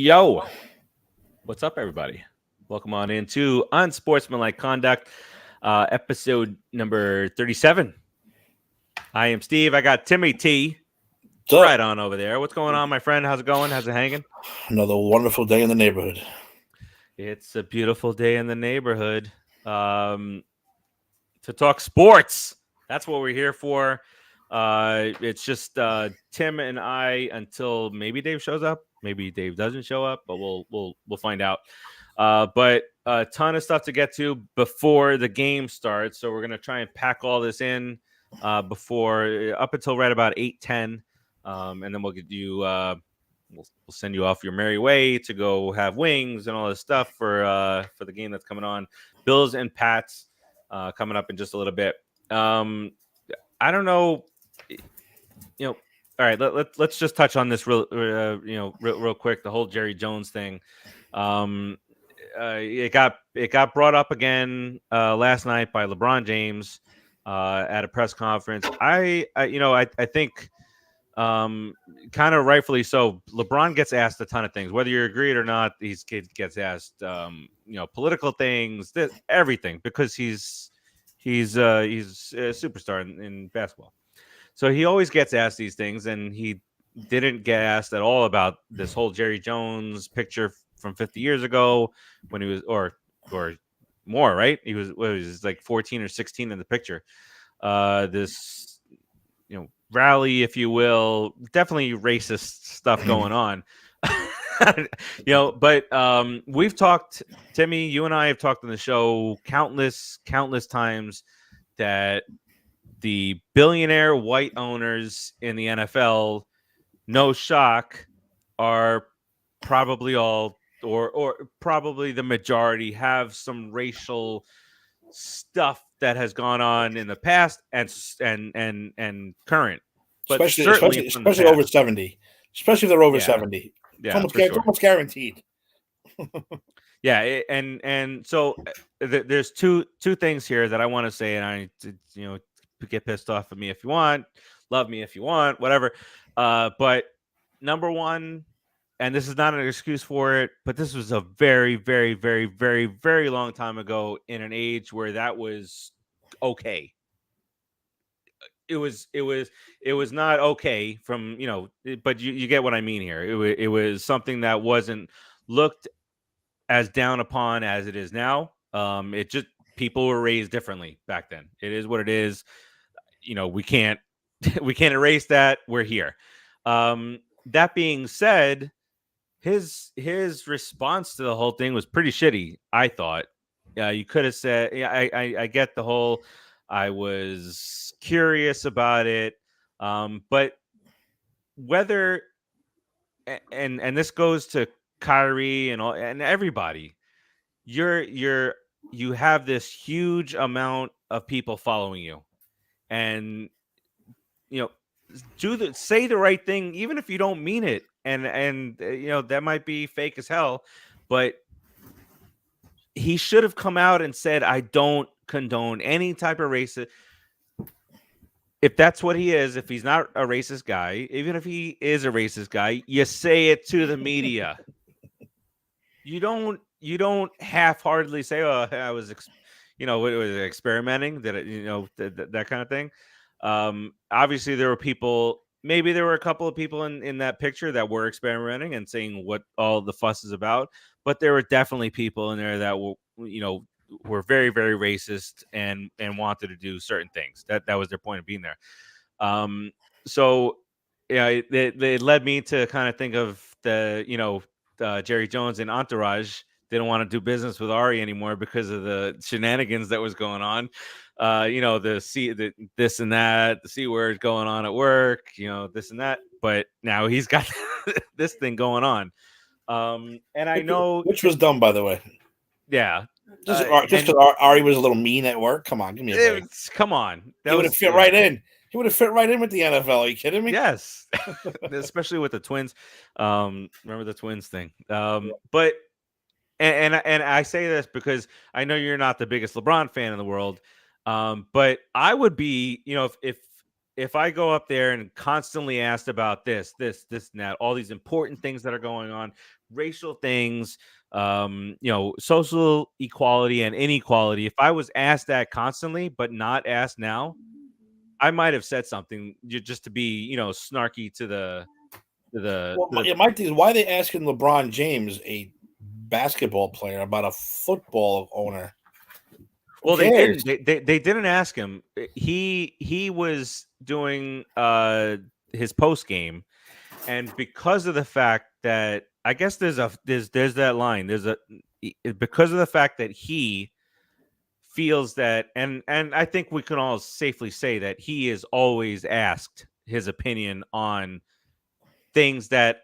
Yo, what's up, everybody? Welcome on into Unsportsmanlike Conduct, episode number 37. I am Steve. I got Timmy T right on over there. What's going on, my friend? How's it going? How's it hanging? Another wonderful day in the neighborhood. It's a beautiful day in the neighborhood to talk sports. That's what we're here for. It's just Tim and I until maybe Dave shows up. Maybe Dave doesn't show up, but we'll find out. But a ton of stuff to get to before the game starts, so we're gonna try and pack all this in before up until right about 8:10, and then we'll get you. We'll send you off your merry way to go have wings and all this stuff for the game that's coming on. Bills and Pats coming up in just a little bit. I don't know. All right, let's just touch on this real quick. The whole Jerry Jones thing. It got brought up again last night by LeBron James at a press conference. I think kind of rightfully so. LeBron gets asked a ton of things, whether you agree it or not. He gets asked political things, everything, because he's a superstar in basketball. So he always gets asked these things, and he didn't get asked at all about this whole Jerry Jones picture from 50 years ago when he was, or more, right? He was like 14 or 16 in the picture. This, rally, if you will, definitely racist stuff going on. But we've talked, Timmy, you and I have talked on the show countless times that the billionaire white owners in the NFL, no shock, are probably all or probably the majority have some racial stuff that has gone on in the past and current, but especially over 70, especially if they're over 70. Yeah, it's almost guaranteed. Yeah, and so there's two things here that I want to say, and I get pissed off at me if you want, love me if you want, whatever. But number one, and this is not an excuse for it, but this was a very, very, very, very, very long time ago in an age where that was okay. It was not okay from, but you get what I mean here. It was something that wasn't looked as down upon as it is now. It just, people were raised differently back then. It is what it is. We can't erase that. We're here. That being said, his response to the whole thing was pretty shitty, I thought. You could have said, I get the whole, I was curious about it. But whether, and this goes to Kyrie and everybody, you have this huge amount of people following you, and say the right thing, even if you don't mean it, and that might be fake as hell, but he should have come out and said, I don't condone any type of racist. If that's what he is, if he's not a racist guy, even if he is a racist guy, you say it to the media. You don't half-heartedly say, "Oh, I was, was experimenting," that kind of thing. Obviously, there were people. Maybe there were a couple of people in that picture that were experimenting and saying what all the fuss is about. But there were definitely people in there that were very, very racist and wanted to do certain things. That was their point of being there. So yeah, it led me to kind of think of Jerry Jones and Entourage didn't want to do business with Ari anymore because of the shenanigans that was going on. This and that, the C word going on at work, this and that. But now he's got this thing going on. And I know, which was dumb, by the way. yeah, Just and because Ari was a little mean at work. Come on, give me a break. come on, He that would have was fit right in. He would have fit right in with the NFL. Are you kidding me? yes, especially with the Twins. Remember the Twins thing. But and I say this because I know you're not the biggest LeBron fan in the world. But I would be, if I go up there and constantly asked about this, and that, all these important things that are going on, racial things, social equality and inequality. If I was asked that constantly, but not asked now, I might have said something just to be, snarky to the Well, my thing is, why are they asking LeBron James, a basketball player, about a football owner? Who Well, they cares? didn't. They didn't ask him. He was doing his post game, and because of the fact that, I guess there's that line. Because of the fact that he feels that, and I think we can all safely say that he is always asked his opinion on things that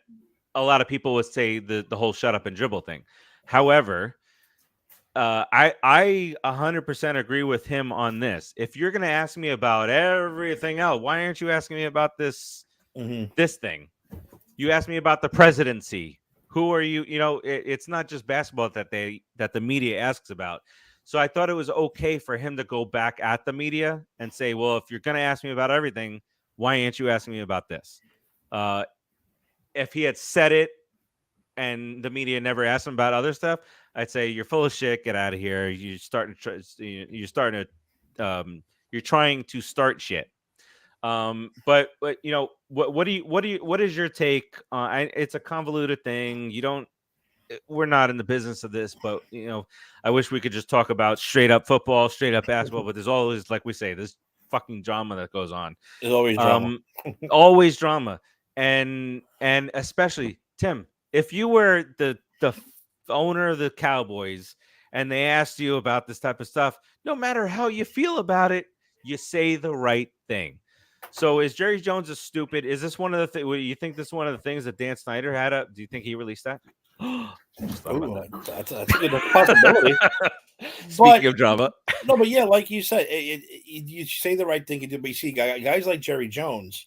a lot of people would say the whole shut up and dribble thing. However, I 100% agree with him on this. If you're gonna ask me about everything else, why aren't you asking me about this thing? You asked me about the presidency. Who are you? It's not just basketball that the media asks about. So I thought it was okay for him to go back at the media and say, well, if you're gonna ask me about everything, why aren't you asking me about this? Uh, if he had said it and the media never asked him about other stuff, I'd say you're full of shit. Get out of here. You're trying to start shit. But what is your take? It's a convoluted thing. We're not in the business of this, but I wish we could just talk about straight up football, straight up basketball. But there's always, like we say, this fucking drama that goes on. There's always drama. Always drama, and especially Tim, if you were the owner of the Cowboys and they asked you about this type of stuff, no matter how you feel about it, you say the right thing. So is Jerry Jones is stupid? Is this one of the things? You think this is one of the things that Dan Snyder had up? Do you think he released that? Just thought about Ooh, that's a good possibility. Speaking of drama, No, but yeah, like you said, you say the right thing. You do, but you see guys like Jerry Jones.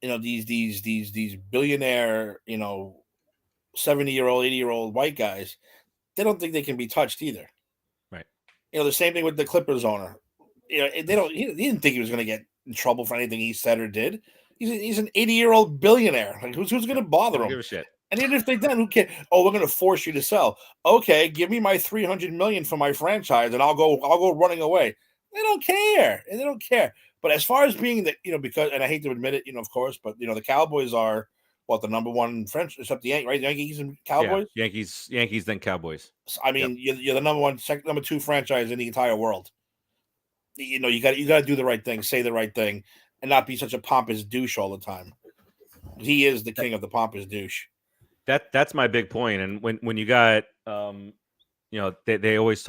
These billionaire, 70-year-old, 80-year-old white guys. They don't think they can be touched either. right? The same thing with the Clippers owner. They don't. He didn't think he was going to get in trouble for anything he said or did. He's an 80-year-old billionaire. Like who's going to bother Don't him? give a shit. And even if they did, who cares? Oh, we're going to force you to sell. Okay, give me my $300 million for my franchise, and I'll go running away. They don't care. And they don't care. But as far as being that, because, and I hate to admit it, of course, but the Cowboys are what, the number one French, except the right? Yankees and Cowboys. Yeah, Yankees, then Cowboys. I mean, you're the number two franchise in the entire world. You got to do the right thing, say the right thing, and not be such a pompous douche all the time. He is the king of the pompous douche. That's my big point. And when you got they always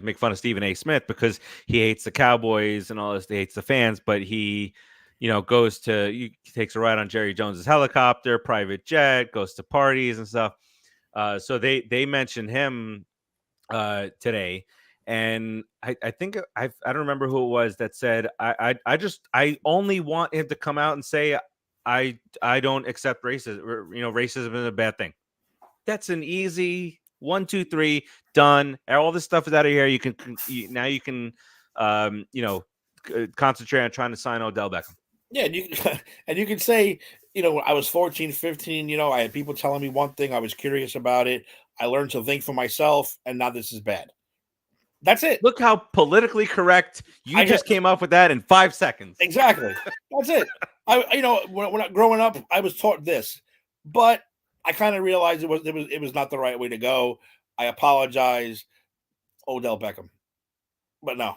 make fun of Stephen A. Smith because he hates the Cowboys and all this. He hates the fans, but he he takes a ride on Jerry Jones's helicopter, private jet, goes to parties and stuff. So they mentioned him today, and I think I don't remember who it was that said I only want him to come out and say I don't accept racism. Racism is a bad thing. That's an easy 1, 2, 3 done. All this stuff is out of here. You can now you can concentrate on trying to sign Odell Beckham. Yeah, and you can say, I was 14, 15, I had people telling me one thing, I was curious about it. I learned to think for myself, and now this is bad. That's it. Look how politically correct you just came up with that in 5 seconds. Exactly. That's it. When I growing up, I was taught this, but I kind of realized it was not the right way to go. I apologize, Odell Beckham. But no.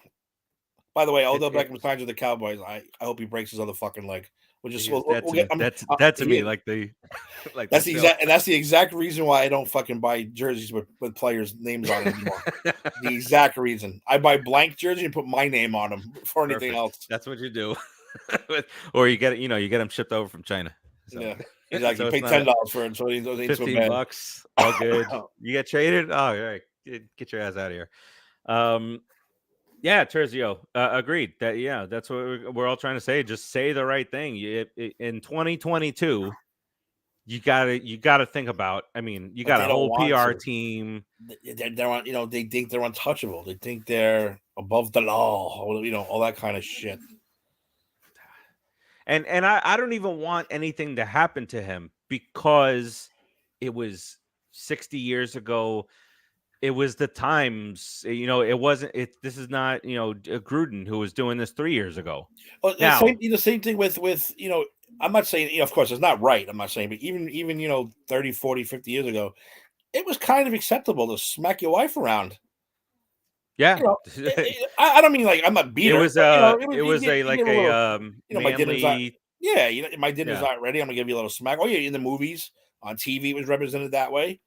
By the way, Odell Beckham signs with the Cowboys. I hope he breaks his other fucking leg. That to me like the like that's the exact reason why I don't fucking buy jerseys with players' names on it anymore. The exact reason. I buy blank jersey and put my name on them before anything else. That's what you do. Or you get them shipped over from China. So. Yeah. Exactly. So You it's pay not a $10 for it, so it ain't so bad. $15, all good. You get traded. Oh, all right, get your ass out of here. Yeah, Terzio, agreed. That's what we're all trying to say. Just say the right thing. In 2022, you gotta think about. I mean, you But got they a don't whole want PR to. team. They think they're untouchable. They think they're above the law, all that kind of shit. And I don't even want anything to happen to him because it was 60 years ago. It was the times, it wasn't it. This is not, Gruden who was doing this 3 years ago. Well, Now, the same thing with I'm not saying, of course it's not right. I'm not saying, but even 30, 40, 50 years ago, it was kind of acceptable to smack your wife around. yeah, I don't mean like I'm not beat it her, was but it was you like give her a a little, my dinner's not. manly. Yeah, my dinner's Yeah, not ready. I'm gonna give you a little smack. Oh yeah, in the movies, on TV, it was represented that way.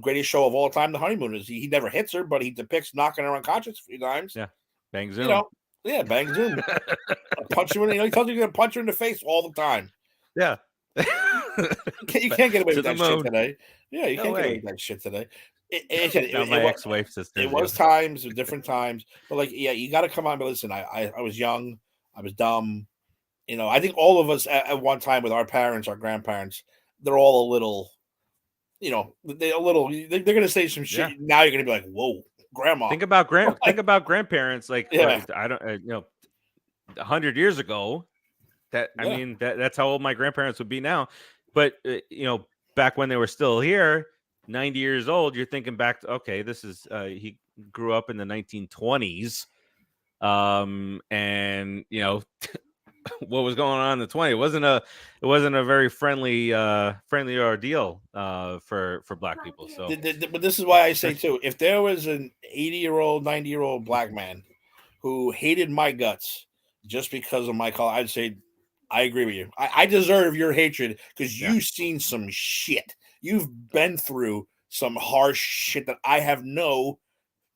Greatest show of all time, The Honeymooners. He never hits her, but he depicts knocking her unconscious a few times. yeah, bang You zoom. know, yeah, bang zoom, punch her in. He tells you you're gonna punch her in the face all the time. Yeah. You can't get away To with the that shit moon. today. Yeah, you No can't get away with way. that shit today. Now my ex-wife It sisters you. was times, different times, but like, yeah, you got to come on. But listen, I was young, I was dumb. I think all of us at one time with our parents, our grandparents, they're all a little, they a little. They're gonna say some Yeah. shit. Now you're gonna be like, whoa, grandma. Think about grandparents like Yeah, I don't 100 years ago. That I yeah. mean that's how old my grandparents would be now. But back when they were still here, 90 years old, you're thinking back to, okay, this is he grew up in the 1920s. And what was going on in the 20s, it wasn't a very friendly ordeal for black people. So But this is why I say too, if there was an 80-year-old, 90-year-old black man who hated my guts just because of my color, I'd say I agree with you. I deserve your hatred because yeah, you've seen some shit. You've been through some harsh shit that I have no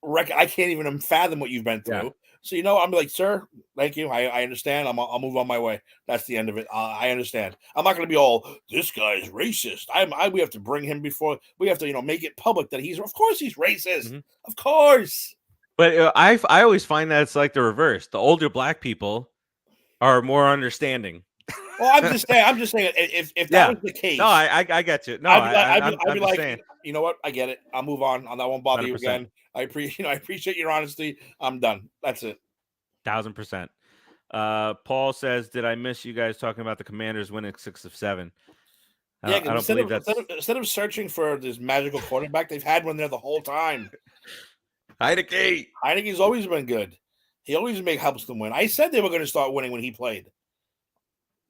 record. I can't even fathom what you've been yeah. through. So I'm like, sir, thank you. I understand. I'll move on my way. That's the end of it. I understand. I'm not going to be all, this guy's racist. We have to bring him before. We have to make it public that of course he's racist. Mm-hmm. Of course. But I always find that it's like the reverse. The older black people are more understanding. Well, I'm just saying. If that Yeah. was the No, case, I get you. No, I'd be like, I'd I'm be just like, saying. you know what? I get it. I'll move on. I won't bother you 100%. again. I appreciate, I appreciate your honesty. I'm done. That's it. 1,000%. Paul says, "Did I miss you guys talking about the Commanders winning 6 of 7?" Yeah, I because don't believe that's instead of searching for this magical quarterback, they've had one there the whole time. Heineke. I think he's always been good. He always helps them win. I said they were going to start winning when he played.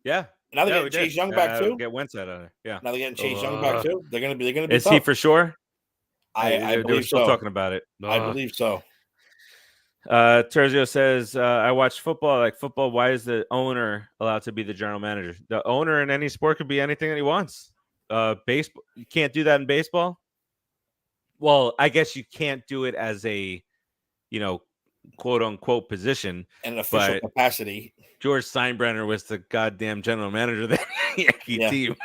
Yeah, Now they're yeah, getting we did. Chase Young back too. Get Wentz out of there. Yeah. Now they're getting Chase Young back too. They're gonna be Is he tough. for sure? I They were believe still so. talking about it. I believe so. Terzio says, I watch football. Like football, why is the owner allowed to be the general manager? The owner in any sport could be anything that he wants. Baseball, you can't do that in baseball. Well, I guess you can't do it as a, quote unquote position, In an official but capacity. George Steinbrenner was the goddamn general manager of the Yankee team.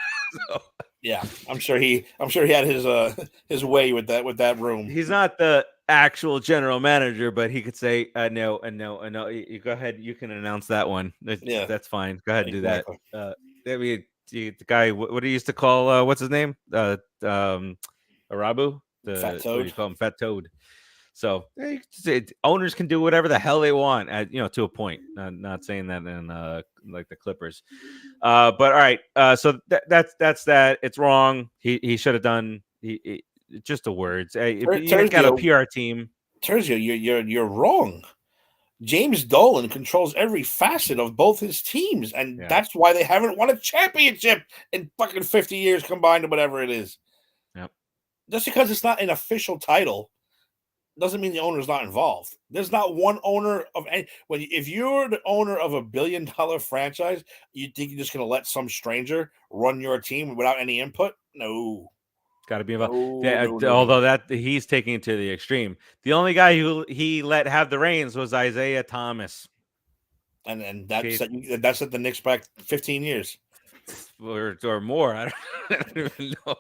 So. Yeah, I'm sure he had his way with that room. He's not the actual general manager, but he could say no, no, no. You go ahead, you can announce that one. That's fine. Go ahead and exactly. do that. The guy, what he used to call what's his name? Arabu. Fat What do Toad. you call him? Fat Toad. So owners can do whatever the hell they want, to a point. Not saying that in like the Clippers, but all right. So that's that. It's wrong. He should have done. Just the words. You got a PR team. Terzio, you're wrong. James Dolan controls every facet of both his teams, and that's why they haven't won a championship in fucking 50 years combined, or whatever it is. Yep. Just because it's not an official title doesn't mean the owner's not involved. There's not one owner of any. If you're the owner of $1 billion franchise, you think you're just going to let some stranger run your team without any input? No. Got to be involved. No. Although that he's taking it to the extreme. The only guy who he let have the reins was Isaiah Thomas. And that's set the Knicks back 15 years. or more. I don't even know.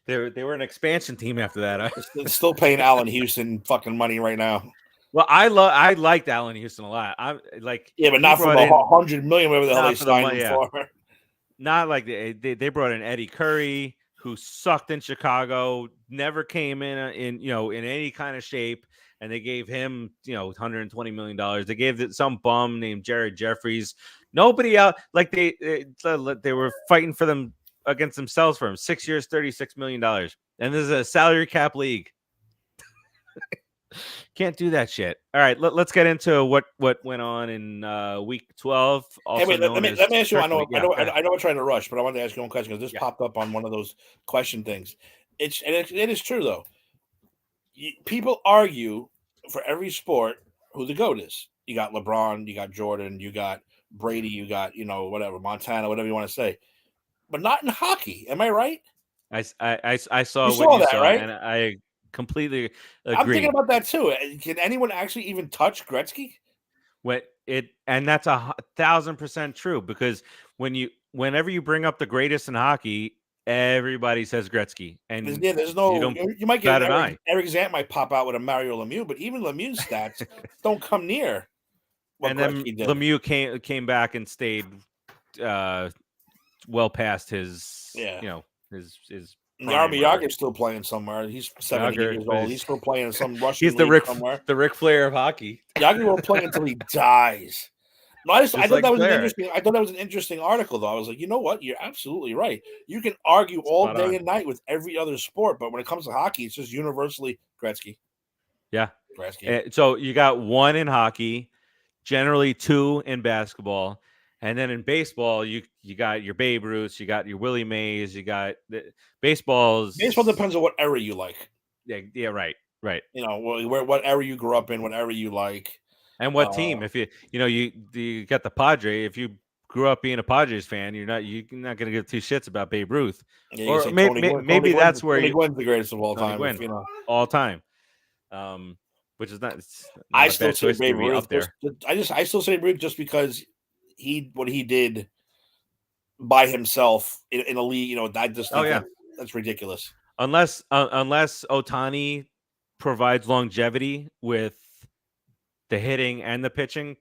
They were an expansion team after that. It's still paying Allen Houston fucking money right now. Well, I liked Allen Houston a lot. I'm like Yeah, but he not for brought the in 100 million, whatever the hell they not for the signed money. him Yeah, for. not like they brought in Eddie Curry, who sucked in Chicago, never came in any kind of shape, and they gave him $120 million. They gave some bum named Jared Jeffries. Nobody else like they were fighting for them against themselves for him. 6 years, $36 million, and this is a salary cap league. Can't do that shit. All right, let's get into what went on in week 12, Hey, also wait, known as let me ask you. Turkey Week. Yeah, go ahead. I know we're trying to rush, but I wanted to ask you one question because this Yeah, popped up on one of those question things. It is true though. People argue for every sport who the GOAT is. You got LeBron, you got Jordan, you got Brady, you got whatever Montana, whatever you want to say, but not in hockey. Am I right? I You saw what saw you that, saw, right? and I completely I'm thinking agree. about that too. Can anyone actually even touch Gretzky? And that's 1,000% true, because whenever you bring up the greatest in hockey, everybody says Gretzky, and There's you no. don't You might get bat an eye. Eric Zant might pop out with a Mario Lemieux, but even Lemieux's stats don't come near what And then Gretzky did. Lemieux came back and stayed uh, well past his Yeah. his And prime, Yarmy or Yager's still playing somewhere. He's 78 Yager. years old. He's still playing in some Russian He's the league somewhere. Ric Flair of hockey, Yager will play until he dies. No, I just thought like that was an Flair. interesting. I thought that was an interesting article, though. I was like, you know what? You're absolutely right. You can argue all Spot day on. and night with every other sport, but when it comes to hockey, it's just universally Gretzky. Yeah. Gretzky. So you got one in hockey, generally two in basketball, and then in baseball you got your Babe Ruths, you got your Willie Mays, you got Baseball baseball's. depends on what era you like. Yeah, right. What era you grew up in, what era you like. And what team? If you got the Padre, if you grew up being a Padres fan, you're not going to give two shits about Babe Ruth, Yeah, you can or say Tony Gwynn. maybe that's where Tony you Gwynn's the greatest of all Tony time. Gwynn all time, which is it's I not a still bad say choice to Babe be Ruth. up there. I still say Babe Ruth just because what he did by himself in a league. I just Oh think yeah, that's ridiculous. unless Otani provides longevity with the hitting and the pitching,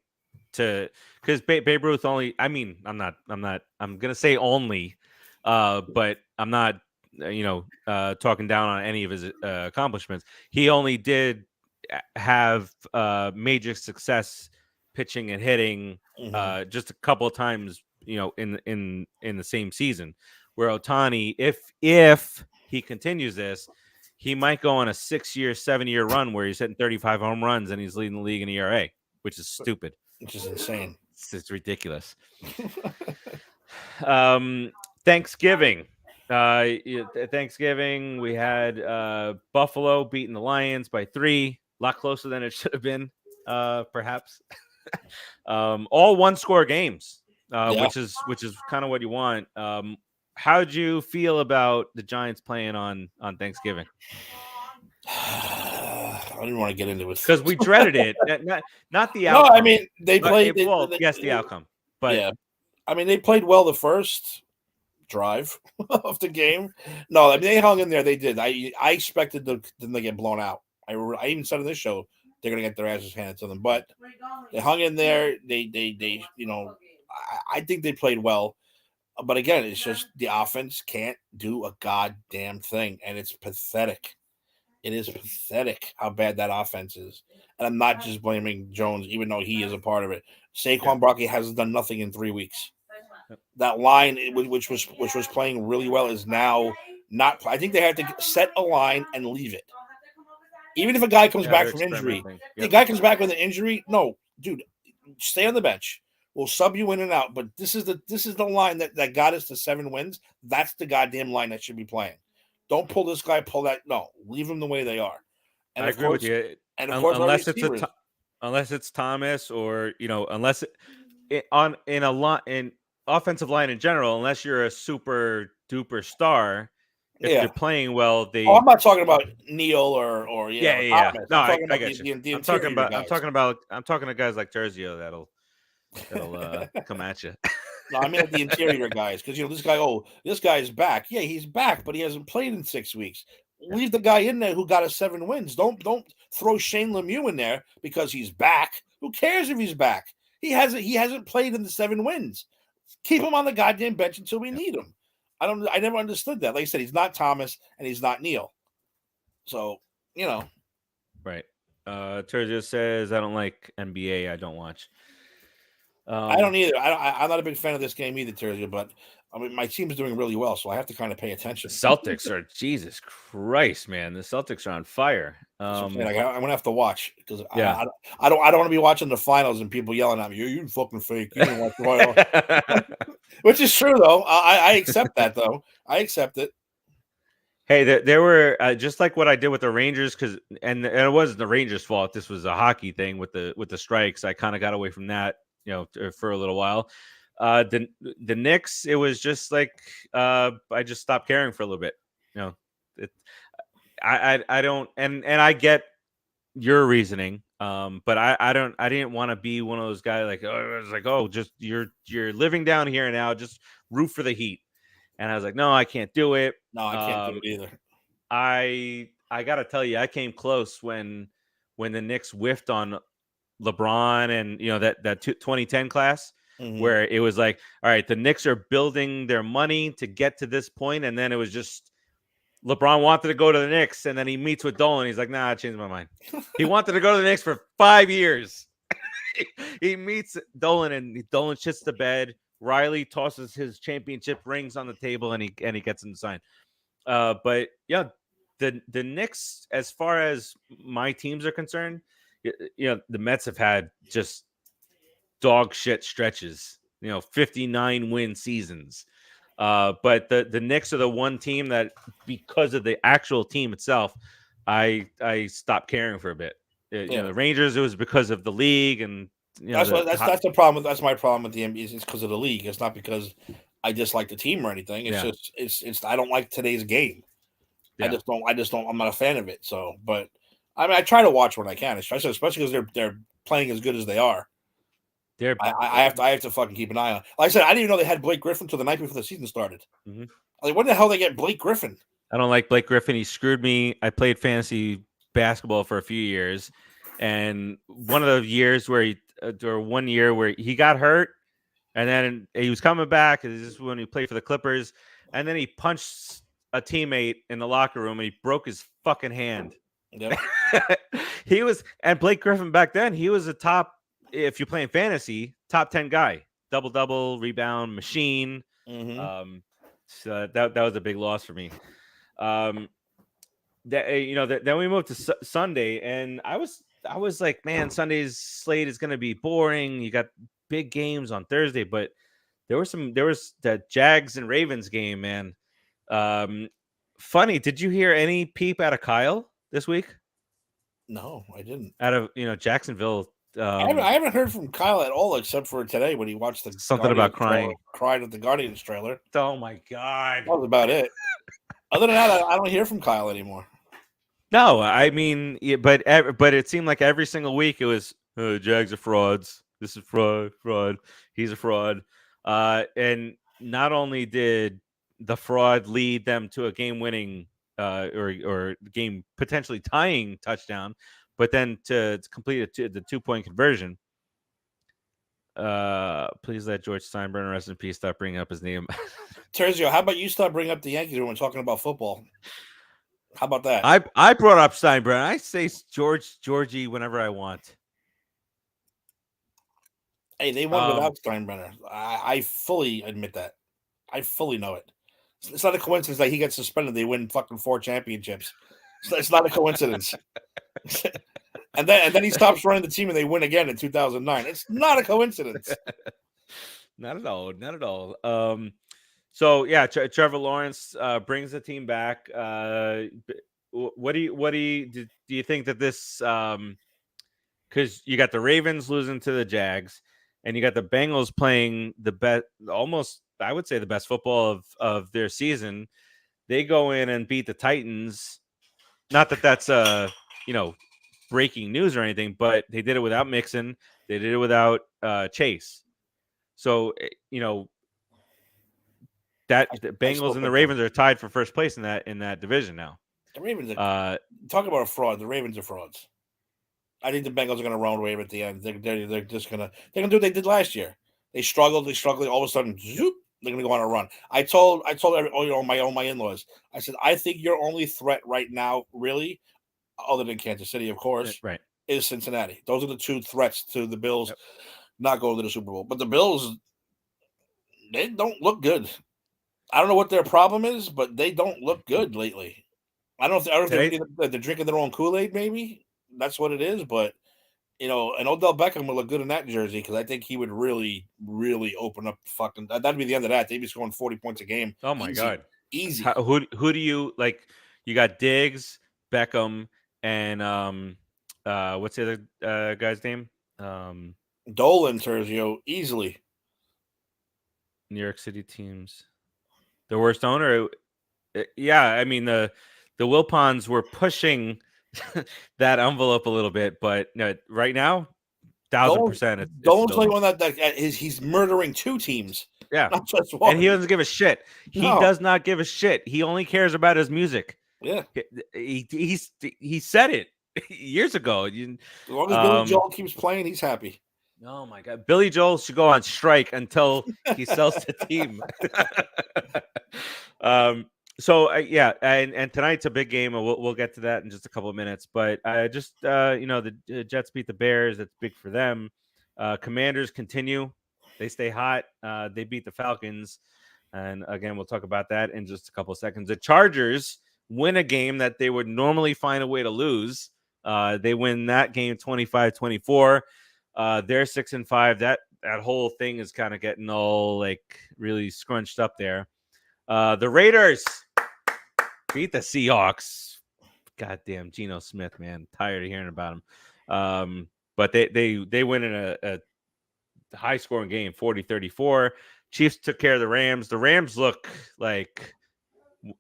because Babe Ruth only. I mean, I'm gonna say only, but I'm not. Talking down on any of his accomplishments. He only did have major success pitching and hitting Mm-hmm. just a couple of times. In the same season, where Otani, if he continues this, he might go on a 6-year, 7-year run where he's hitting 35 home runs and he's leading the league in ERA, which is stupid. Which is insane. It's ridiculous. Thanksgiving. Thanksgiving, we had Buffalo beating the Lions by 3, a lot closer than it should have been, perhaps. All one-score games, Yeah. which is kind of what you want. How'd you feel about the Giants playing on Thanksgiving? I didn't want to get into it Because we dreaded it, not the No, outcome. I mean they played. Yes, the outcome, but yeah, I mean they played well the first drive of the game. No, I mean they hung in there. They did. I expected them to get blown out. I even said on this show they're gonna get their asses handed to them, but they hung in there. They I think they played well. But again, it's just the offense can't do a goddamn thing, and it's pathetic. It is pathetic how bad that offense is. And I'm not just blaming Jones, even though he is a part of it. Saquon Barkley hasn't done nothing in 3 weeks. That line, which was playing really well, is now not. I think they have to set a line and leave it. Even if a guy comes back they're from injury, experimenting. the guy comes back with an injury. No, dude, stay on the bench. We'll sub you in and out. But this is the line that got us to 7 wins. That's the goddamn line that should be playing. Don't pull this guy, pull that. No, leave them the way they are. And I of agree course, with you. our receivers. Unless it's Thomas, or unless in a lot in offensive line in general, unless you're a super duper star, if Yeah. they're playing well, I'm not talking about Neil or yeah. Thomas. No, I'm talking I about get you. the I'm talking interior about guys. I'm talking to guys like Terzio that'll come at you. No, I mean like the interior guys, because this guy. Oh, this guy's back. Yeah, he's back, but he hasn't played in 6 weeks. Yeah. Leave the guy in there who got us 7 wins. Don't throw Shane Lemieux in there because he's back. Who cares if he's back? He hasn't played in the 7 wins. Keep him on the goddamn bench until we Yeah. need him. I never understood that. Like I said, he's not Thomas and he's not Neil. So Right. Terzio says, I don't like NBA. I don't watch. I don't either. I'm not a big fan of this game either, Terzia, but I mean, my team is doing really well, so I have to kind of pay The attention. Celtics are, Jesus Christ, man. The Celtics are on fire. So I'm saying, like, I'm gonna have to watch because Yeah. I don't want to be watching the finals and people yelling at me. You fucking fake. You didn't watch the final. Which is true though. I accept that though. I accept it. Hey, there were just like what I did with the Rangers, and it wasn't the Rangers' fault. This was a hockey thing with the strikes. I kind of got away from that, for a little while. The Knicks, it was just like I just stopped caring for a little bit. It, I don't, and I get your reasoning, but I didn't want to be one of those guys like, oh, it's like, oh, just you're living down here now, just root for the Heat. And I was like, no, I can't do it. No, I can't do it either. I gotta tell you, I came close when the Knicks whiffed on LeBron and that 2010 class, where it was like, all right, the Knicks are building their money to get to this point, and then it was just LeBron wanted to go to the Knicks, and then he meets with Dolan. He's like, nah, I changed my mind. He wanted to go to the Knicks for 5 years. He meets Dolan, and Dolan shits the bed. Riley tosses his championship rings on the table, and he gets him signed. But yeah, the Knicks, as far as my teams are concerned, the Mets have had just dog shit stretches. 59 win seasons. But the Knicks are the one team that, because of the actual team itself, I stopped caring for a bit. The Rangers, it was because of the league, and that's the problem. That's my problem with the NBA. It's because of the league. It's not because I dislike the team or anything. It's just it's I don't like today's game. Yeah. I just don't. I'm not a fan of it. So, but I mean, I try to watch when I can, especially because they're playing as good as they are. I have to fucking keep an eye on. Like I said, I didn't even know they had Blake Griffin until the night before the season started. Mm-hmm. Like, when the hell they get Blake Griffin? I don't like Blake Griffin. He screwed me. I played fantasy basketball for a few years, and one of the years where one year where he got hurt, and then he was coming back. This is when he played for the Clippers, and then he punched a teammate in the locker room, and he broke his fucking hand. Yep. And Blake Griffin back then, he was a top, if you're playing fantasy, top 10 guy, double rebound machine. Mm-hmm. So that was a big loss for me. Then we moved to Sunday, and I was like, man, Sunday's slate is going to be boring. You got big games on Thursday, but there was the Jags and Ravens game, man. Funny, did you hear any peep out of Kyle this week? No, I didn't. Out of Jacksonville. I haven't heard from Kyle at all, except for today when he watched the something about crying. Cried at the Guardians trailer. Oh my god, that was about it. Other than that, I don't hear from Kyle anymore. No, I mean, but it seemed like every single week it was, Jags are frauds. This is fraud. He's a fraud. And not only did the fraud lead them to a game-winning or game potentially tying touchdown, but then to complete the 2-point conversion. Please let George Steinbrenner, rest in peace, stop bringing up his name. Terzio, how about you stop bringing up the Yankees when we're talking about football? How about that? I brought up Steinbrenner. I say Georgie whenever I want. Hey, they won without Steinbrenner. I fully admit that. I fully know it. It's not a coincidence that he gets suspended. They win fucking 4 championships. It's not a coincidence. and then he stops running the team and they win again in 2009. It's not a coincidence. Not at all. Not at all. So yeah, Trevor Lawrence brings the team back. What do you think that this? Because you got the Ravens losing to the Jags, and you got the Bengals playing the best, almost I would say the best football of their season. They go in and beat the Titans. Not that that's breaking news or anything, but they did it without Mixon. They did it without Chase. So that the I Bengals still and the pick them. Ravens are tied for first place in that division now. The Ravens are Uh, talk about a fraud. The Ravens are frauds. I think the Bengals are going to run away at the end. They're just gonna do what they did last year. They struggled. All of a sudden, zoop, they're going to go on a run. My in-laws. I said, I think your only threat right now, really, other than Kansas City, of course, right. is Cincinnati. Those are the two threats to the Bills Yep. not going to the Super Bowl. But the Bills, they don't look good. I don't know what their problem is, but they don't look good lately. I don't know Today, if they're drinking their own Kool-Aid. Maybe that's what it is. But and Odell Beckham would look good in that jersey because I think he would really, really open up fucking. That'd be the end of that. They'd be scoring 40 points a game, oh my easy, God, easy. who do you like? You got Diggs, Beckham, and what's the other guy's name? Um, Dolan Terzio, easily. New York City teams. The worst owner. Yeah, I mean the Wilpons were pushing that envelope a little bit, but no, right now, thousand Dolan, percent, it's Dolan's like Dolan. one that is he's murdering two teams, Yeah, not just and he one. doesn't give a shit. He No, does not give a shit. He only cares about his music. yeah. He said it years ago. As long as Billy Um, Joel keeps playing, he's happy. oh my God, Billy Joel should go on strike until he sells the team. um, so yeah, and tonight's a big game, and we'll get to that in just a couple of minutes. But just the Jets beat the Bears. That's big for them. Commanders continue; they stay hot. They beat the Falcons, and again, we'll talk about that in just a couple of seconds. The Chargers win a game that they would normally find a way to lose. They win that game 25-24. They're 6-5. That whole thing is kind of getting all like really scrunched up there. The Raiders beat the Seahawks. Goddamn Geno Smith, man. Tired of hearing about him. But they win in a high scoring game, 40-34. Chiefs took care of the Rams. The Rams look like they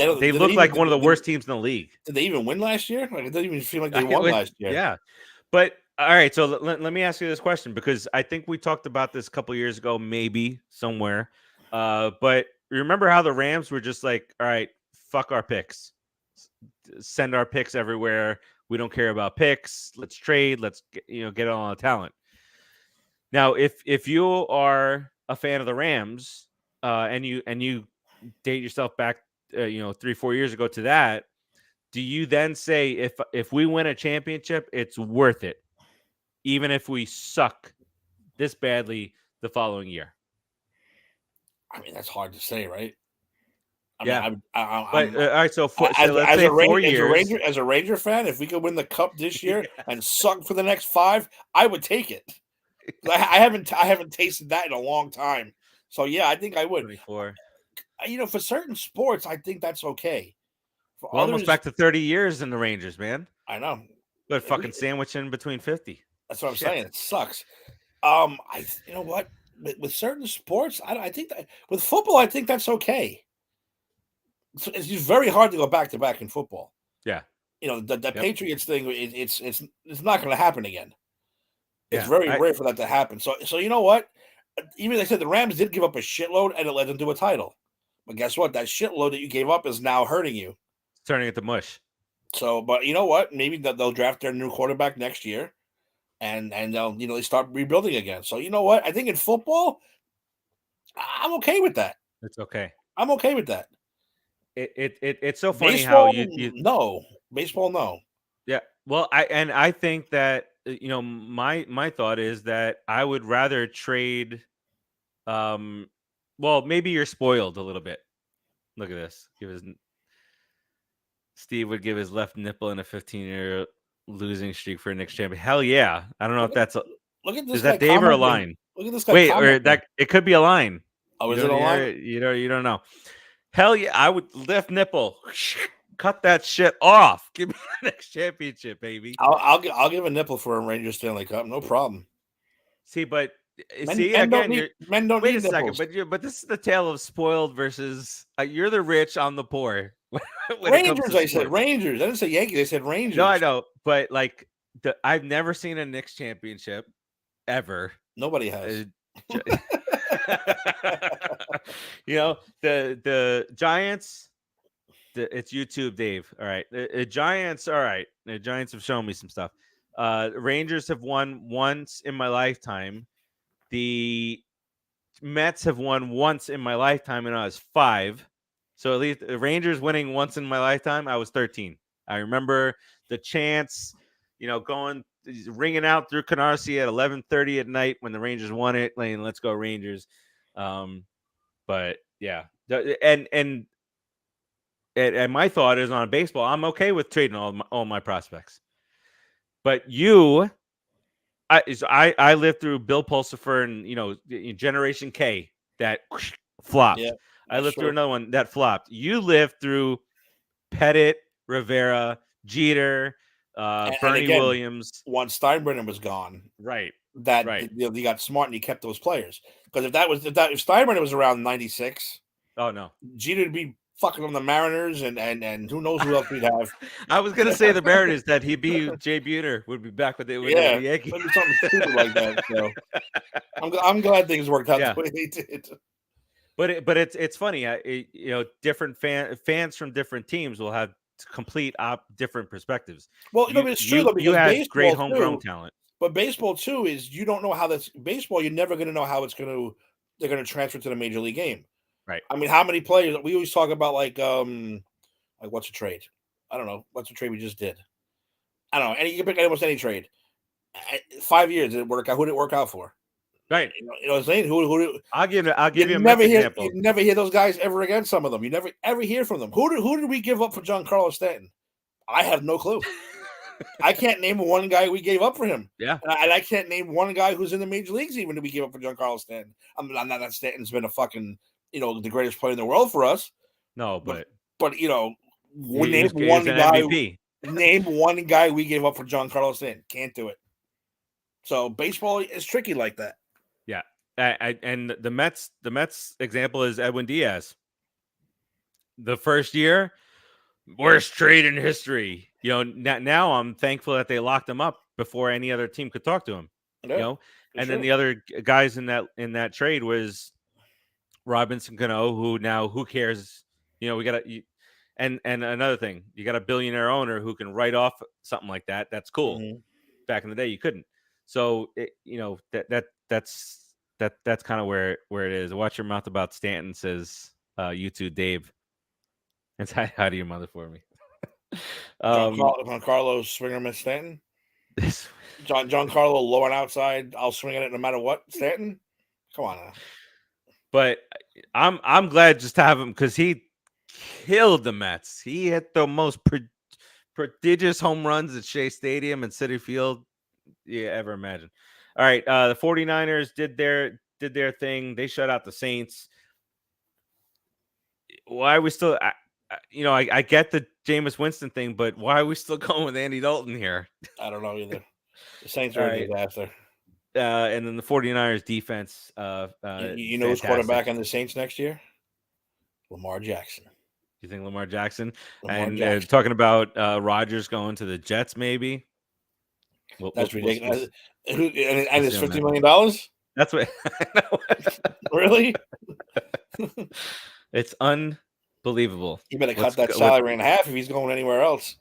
Did they look even like one of the worst teams in the league. did they even win last year? Like it doesn't even feel like they won last year. Yeah. But all right, so let me ask you this question because I think we talked about this a couple years ago, maybe somewhere. But remember how the Rams were just like, all right, fuck our picks, send our picks everywhere. We don't care about picks. Let's trade. Let's get all the talent. Now, if you are a fan of the Rams, and you date yourself back, 3-4 years ago to that, do you then say if we win a championship, it's worth it, even if we suck this badly the following year? I mean, that's hard to say, right? I mean, Yeah, but I'm all right. So as let's as say a 4 years. Ranger fan, if we could win the cup this year and suck for the next 5, I would take it. I haven't tasted that in a long time. So yeah, I think I would. 24. For certain sports, I think that's okay. For We're almost others, back to 30 years in the Rangers, man. I know. But fucking sandwich in between 50. That's what I'm Shit. saying. It sucks. You know what? With certain sports, I think that with football, I think that's okay. It's just very hard to go back to back in football. Yeah. The Yep. Patriots thing. It's not going to happen again. It's Yeah. very rare for that to happen. So you know what? Even like I said, the Rams did give up a shitload, and it led them to a title. But guess what? That shitload that you gave up is now hurting you. Turning it to mush. So, but you know what? Maybe they'll draft their new quarterback next year, and they'll they start rebuilding again. So you know what? I think in football, I'm okay with that. It's okay. I'm okay with that. It's so funny how Baseball, you no. Baseball, no. yeah. Well, I think that my thought is that I would rather trade. Well, maybe you're spoiled a little bit. Look at this. Steve would give his left nipple in a 15-year losing streak for a Knicks champion. Hell yeah! I don't know if that's Look at this is guy that Dave or a commenting. line. Look at this guy Wait, or commenting. that it could be a line. Oh, is it a line? You don't know. Hell yeah! I would left nipple. Cut that shit off. Give me the next championship, baby. I'll give a nipple for a Rangers Stanley Cup. No problem. See, but Men again, don't wait need a second, nipples. but this is the tale of spoiled versus you're the rich, I'm the poor. When it comes Rangers, to I said sports. Rangers. I didn't say Yankees. I said Rangers. No, I know, but like I've never seen a Knicks championship ever. Nobody has. The Giants. It's YouTube, Dave. All right, the Giants. All right, the Giants have shown me some stuff. Rangers have won once in my lifetime. The Mets have won once in my lifetime, and I was 5. So at least the Rangers winning once in my lifetime, I was 13. I remember the chants, going ringing out through Canarsie at 11:30 at night when the Rangers won it, saying "Let's go Rangers." But yeah, and my thought is on baseball, I'm okay with trading all my prospects. But I lived through Bill Pulsifer and Generation K that flopped. Yeah, I that's lived through true. another one that flopped. You lived through Pettit, Rivera, Jeter, And Bernie again, Williams. once Steinbrenner was gone, Right, that right. you got smart and you kept those players. Because if Steinbrenner was around '96, Oh no. Jeter would be fucking on the Mariners, and who knows who else we'd have. I was gonna say the Mariners that he'd be Jay Buhner would be back with the Yeah, Yankees. maybe something stupid like that. So I'm glad things worked out the Yeah. way they did. But it's funny. Different fans from different teams will have complete different perspectives. Well, You but it's true you though, you because had great baseball homegrown too. talent. But baseball too is you don't know how that's baseball. You're never going to know how they're going to transfer to the major league game. Right. I mean, how many players we always talk about like what's a trade? I don't know what's a trade we just did. I don't know. You can pick almost any trade. 5 years did it work out? Who did it work out for? Right. You know what I'm saying? Who I'll give you a never Mets hear example. you never hear those guys ever again. Some of them you never ever hear from them. Who did we give up for Giancarlo Stanton? I have no clue. I can't name one guy we gave up for him. Yeah. And I can't name one guy who's in the major leagues even that we gave up for Giancarlo Stanton. I'm not that Stanton's been a fucking the greatest player in the world for us, No, but but we he name was one an guy. MVP. Name one guy we gave up for Giancarlo Stanton. Can't do it. So baseball is tricky like that. Yeah. And the Mets example is Edwin Diaz. The first year, worst trade in history. Now I'm thankful that they locked him up before any other team could talk to him. Yeah, And then the other guys in that trade was Robinson Cano, who cares? We got and another thing, you got a billionaire owner who can write off something like that. That's cool. Mm-hmm. Back in the day, you couldn't. So that's kind of where it is. Watch your mouth about Stanton, says YouTube Dave. It's how do your mother for me. Giancarlo Swingerman Stanton. Giancarlo low and outside. I'll swing at it no matter what. Stanton. Come on now. But I'm glad just to have him because he killed the Mets. He hit the most prodigious home runs at Shea Stadium and Citi Field you ever imagine. All right, the 49ers did their thing. They shut out the Saints. Why are we still? I get the Jameis Winston thing, but why are we still going with Andy Dalton here? I don't know either. The Saints All are a right. disaster. And then the 49ers defense. You know who's quarterback on the Saints next year? Lamar Jackson. You think Lamar Jackson? Lamar And Jackson. talking about Rodgers going to the Jets, maybe. That's ridiculous. And it's see on $50 that. million? That's what. Really? It's unbelievable. You better cut that salary in half if he's going anywhere else.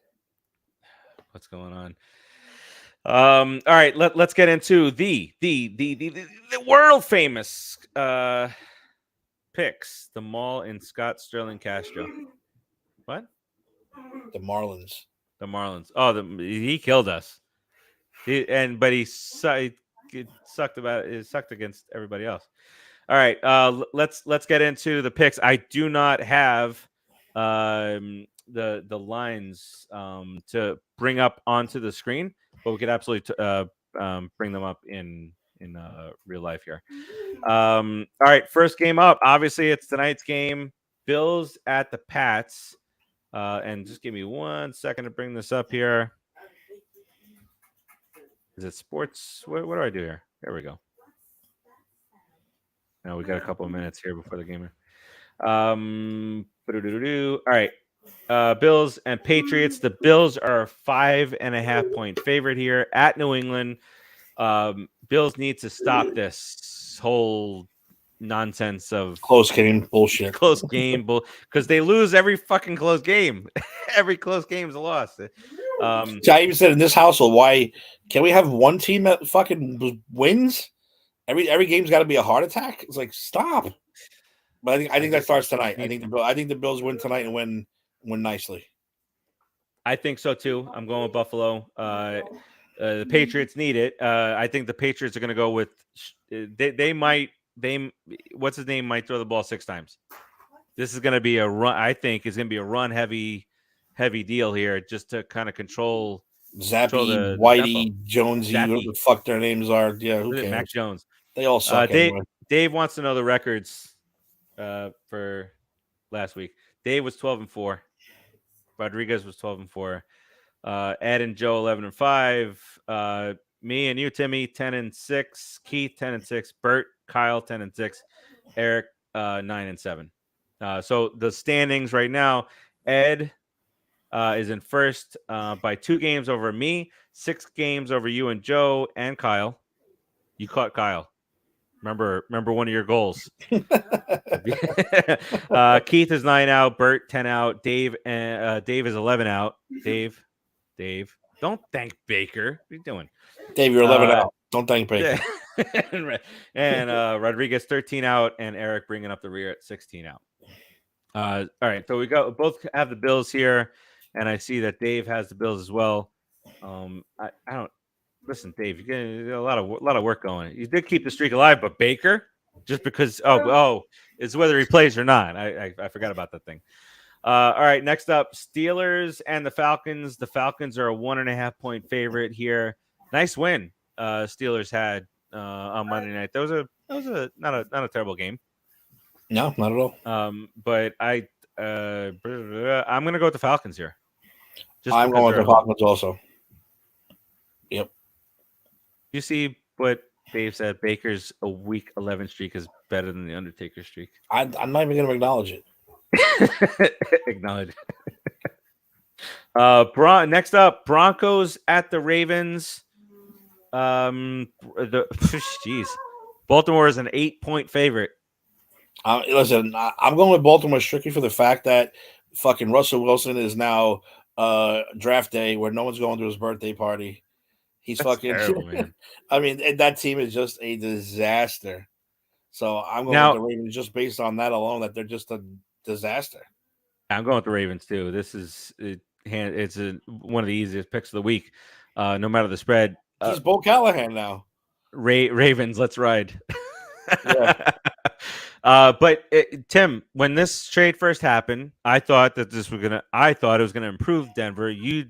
What's going on? All right, let's get into the world famous picks. The Mall and Scott Sterling Castro. What? The Marlins. The Marlins. Oh, he killed us. But he sucked against everybody else. All right, let's get into the picks. I do not have the lines to bring up onto the screen, but we could absolutely bring them up in real life here. All right, first game up. Obviously, it's tonight's game. Bills at the Pats. And just give me 1 second to bring this up here. Is it sports? What do I do here? There we go. Now we got a couple of minutes here before the game. All right. Bills and Patriots. The Bills are a 5.5-point favorite here at New England. Bills need to stop this whole nonsense of Close game bullshit. close game, because they lose every fucking close game. Every close game is a loss. See, I even said in this household, why can we have one team that fucking wins? Every game's got to be a heart attack. It's like stop. But I think that starts tonight. I think the Bills win tonight and win nicely. I think so too. I'm going with Buffalo. The Patriots need it. I think the Patriots are going to go with. They might. What's his name might throw the ball 6 times. This is going to be a run. I think is going to be a run heavy deal here, just to kind of control Zappy, the tempo. Whitey, Jonesy, Zappy. whatever the fuck their names are. Yeah, who cares? Mac Jones. They all suck anyway. Dave wants to know the records for last week. Dave was 12-4. Rodriguez was 12-4. Ed and Joe 11-5. Me and you, Timmy, 10-6. Keith 10-6. Bert, Kyle 10-6. Eric 9-7. So the standings right now: Ed is in first by 2 games over me, 6 games over you and Joe and Kyle. You caught Kyle. Remember one of your goals. Keith is 9 out. Bert 10 out. Dave is 11 out. Dave, don't thank Baker. What are you doing? Dave, you're 11 out. Don't thank Baker. And Rodriguez 13 out, and Eric bringing up the rear at 16 out. All right, so we both have the Bills here, and I see that Dave has the Bills as well. I don't listen, Dave. You get a lot of work going. You did keep the streak alive, but Baker, just because it's whether he plays or not. I forgot about that thing. All right, next up, Steelers and the Falcons. The Falcons are a 1.5-point favorite here. Nice win. Steelers had on Monday night. That was not a terrible game. No, not at all. But I'm gonna go with the Falcons here. I'm going with the Falcons also. Yep. You see what Dave said? Baker's a week 11 streak is better than the Undertaker streak. I'm not even going to acknowledge it. Acknowledge. Next up, Broncos at the Ravens. Jeez, Baltimore is an 8-point favorite. Listen, I'm going with Baltimore strictly for the fact that fucking Russell Wilson is now draft day where no one's going to his birthday party. He's That's fucking terrible, man. I mean, that team is just a disaster. So I'm going with the Ravens just based on that alone, that they're just a disaster. I'm going with the Ravens too. This is it's one of the easiest picks of the week, no matter the spread. He's Bo Callahan now. Ravens, let's ride. Yeah. But Tim, when this trade first happened, I thought that I thought it was gonna improve Denver. You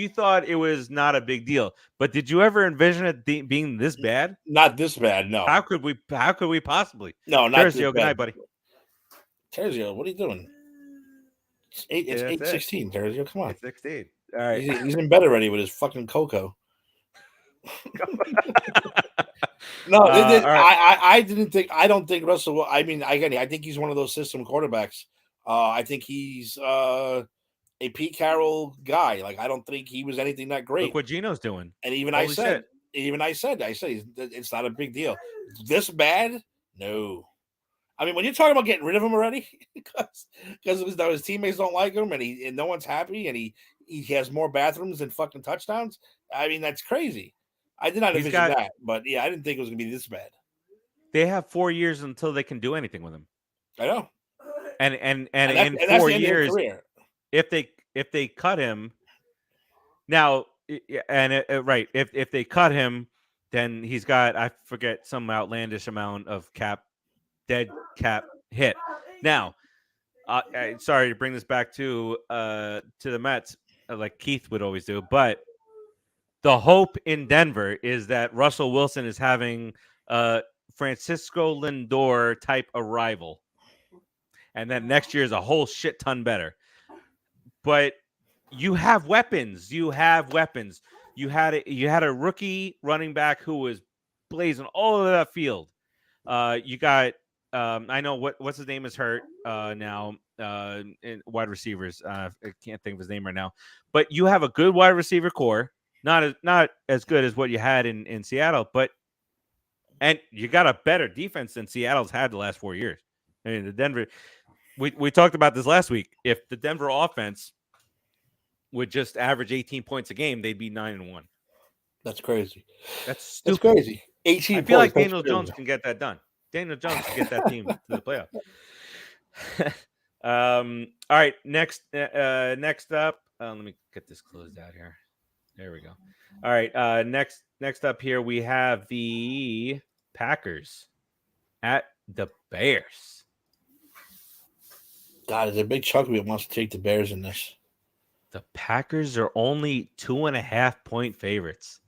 thought it was not a big deal, but did you ever envision it being this bad? Not this bad, no. How could we possibly? No, not Terzio, this good night, buddy. Terzio, what are you doing? It's 8:16, Terzio. Come on. It's 16. All right. He's in bed already with his fucking cocoa. No, I don't think Russell. I mean, I think he's one of those system quarterbacks. I think he's a Pete Carroll guy. Like, I don't think he was anything that great. Look what Gino's doing. And I said it's not a big deal. This bad? No. I mean, when you're talking about getting rid of him already, because his teammates don't like him, and no one's happy, and he has more bathrooms than fucking touchdowns. I mean, that's crazy. I did not envision that, but yeah, I didn't think it was gonna be this bad. They have 4 years until they can do anything with him. I know. And in 4 years, if they cut him now, and right, if they cut him, then he's got, I forget, some outlandish amount of dead cap hit. Now, sorry to bring this back to the Mets, like Keith would always do, but the hope in Denver is that Russell Wilson is having a Francisco Lindor type arrival, and then next year is a whole shit ton better. But you have weapons. You had a rookie running back who was blazing all over that field. You got I know what's his name is hurt now. In wide receivers, I can't think of his name right now. But you have a good wide receiver core. Not as good as what you had in Seattle, but And you got a better defense than Seattle's had the last 4 years. I mean, the Denver. We talked about this last week. If the Denver offense would just average 18 points a game, they'd be 9-1. That's crazy. That's That's stupid. crazy. I 18 feel points. like That's Daniel crazy. Jones can get that done. Daniel Jones can get that team to the playoff. All right. Next up. Let me get this closed out here. There we go. All right. Next up here we have the Packers at the Bears. God, there's a big chunk of it wants to take the Bears in this. The Packers are only 2.5-point favorites.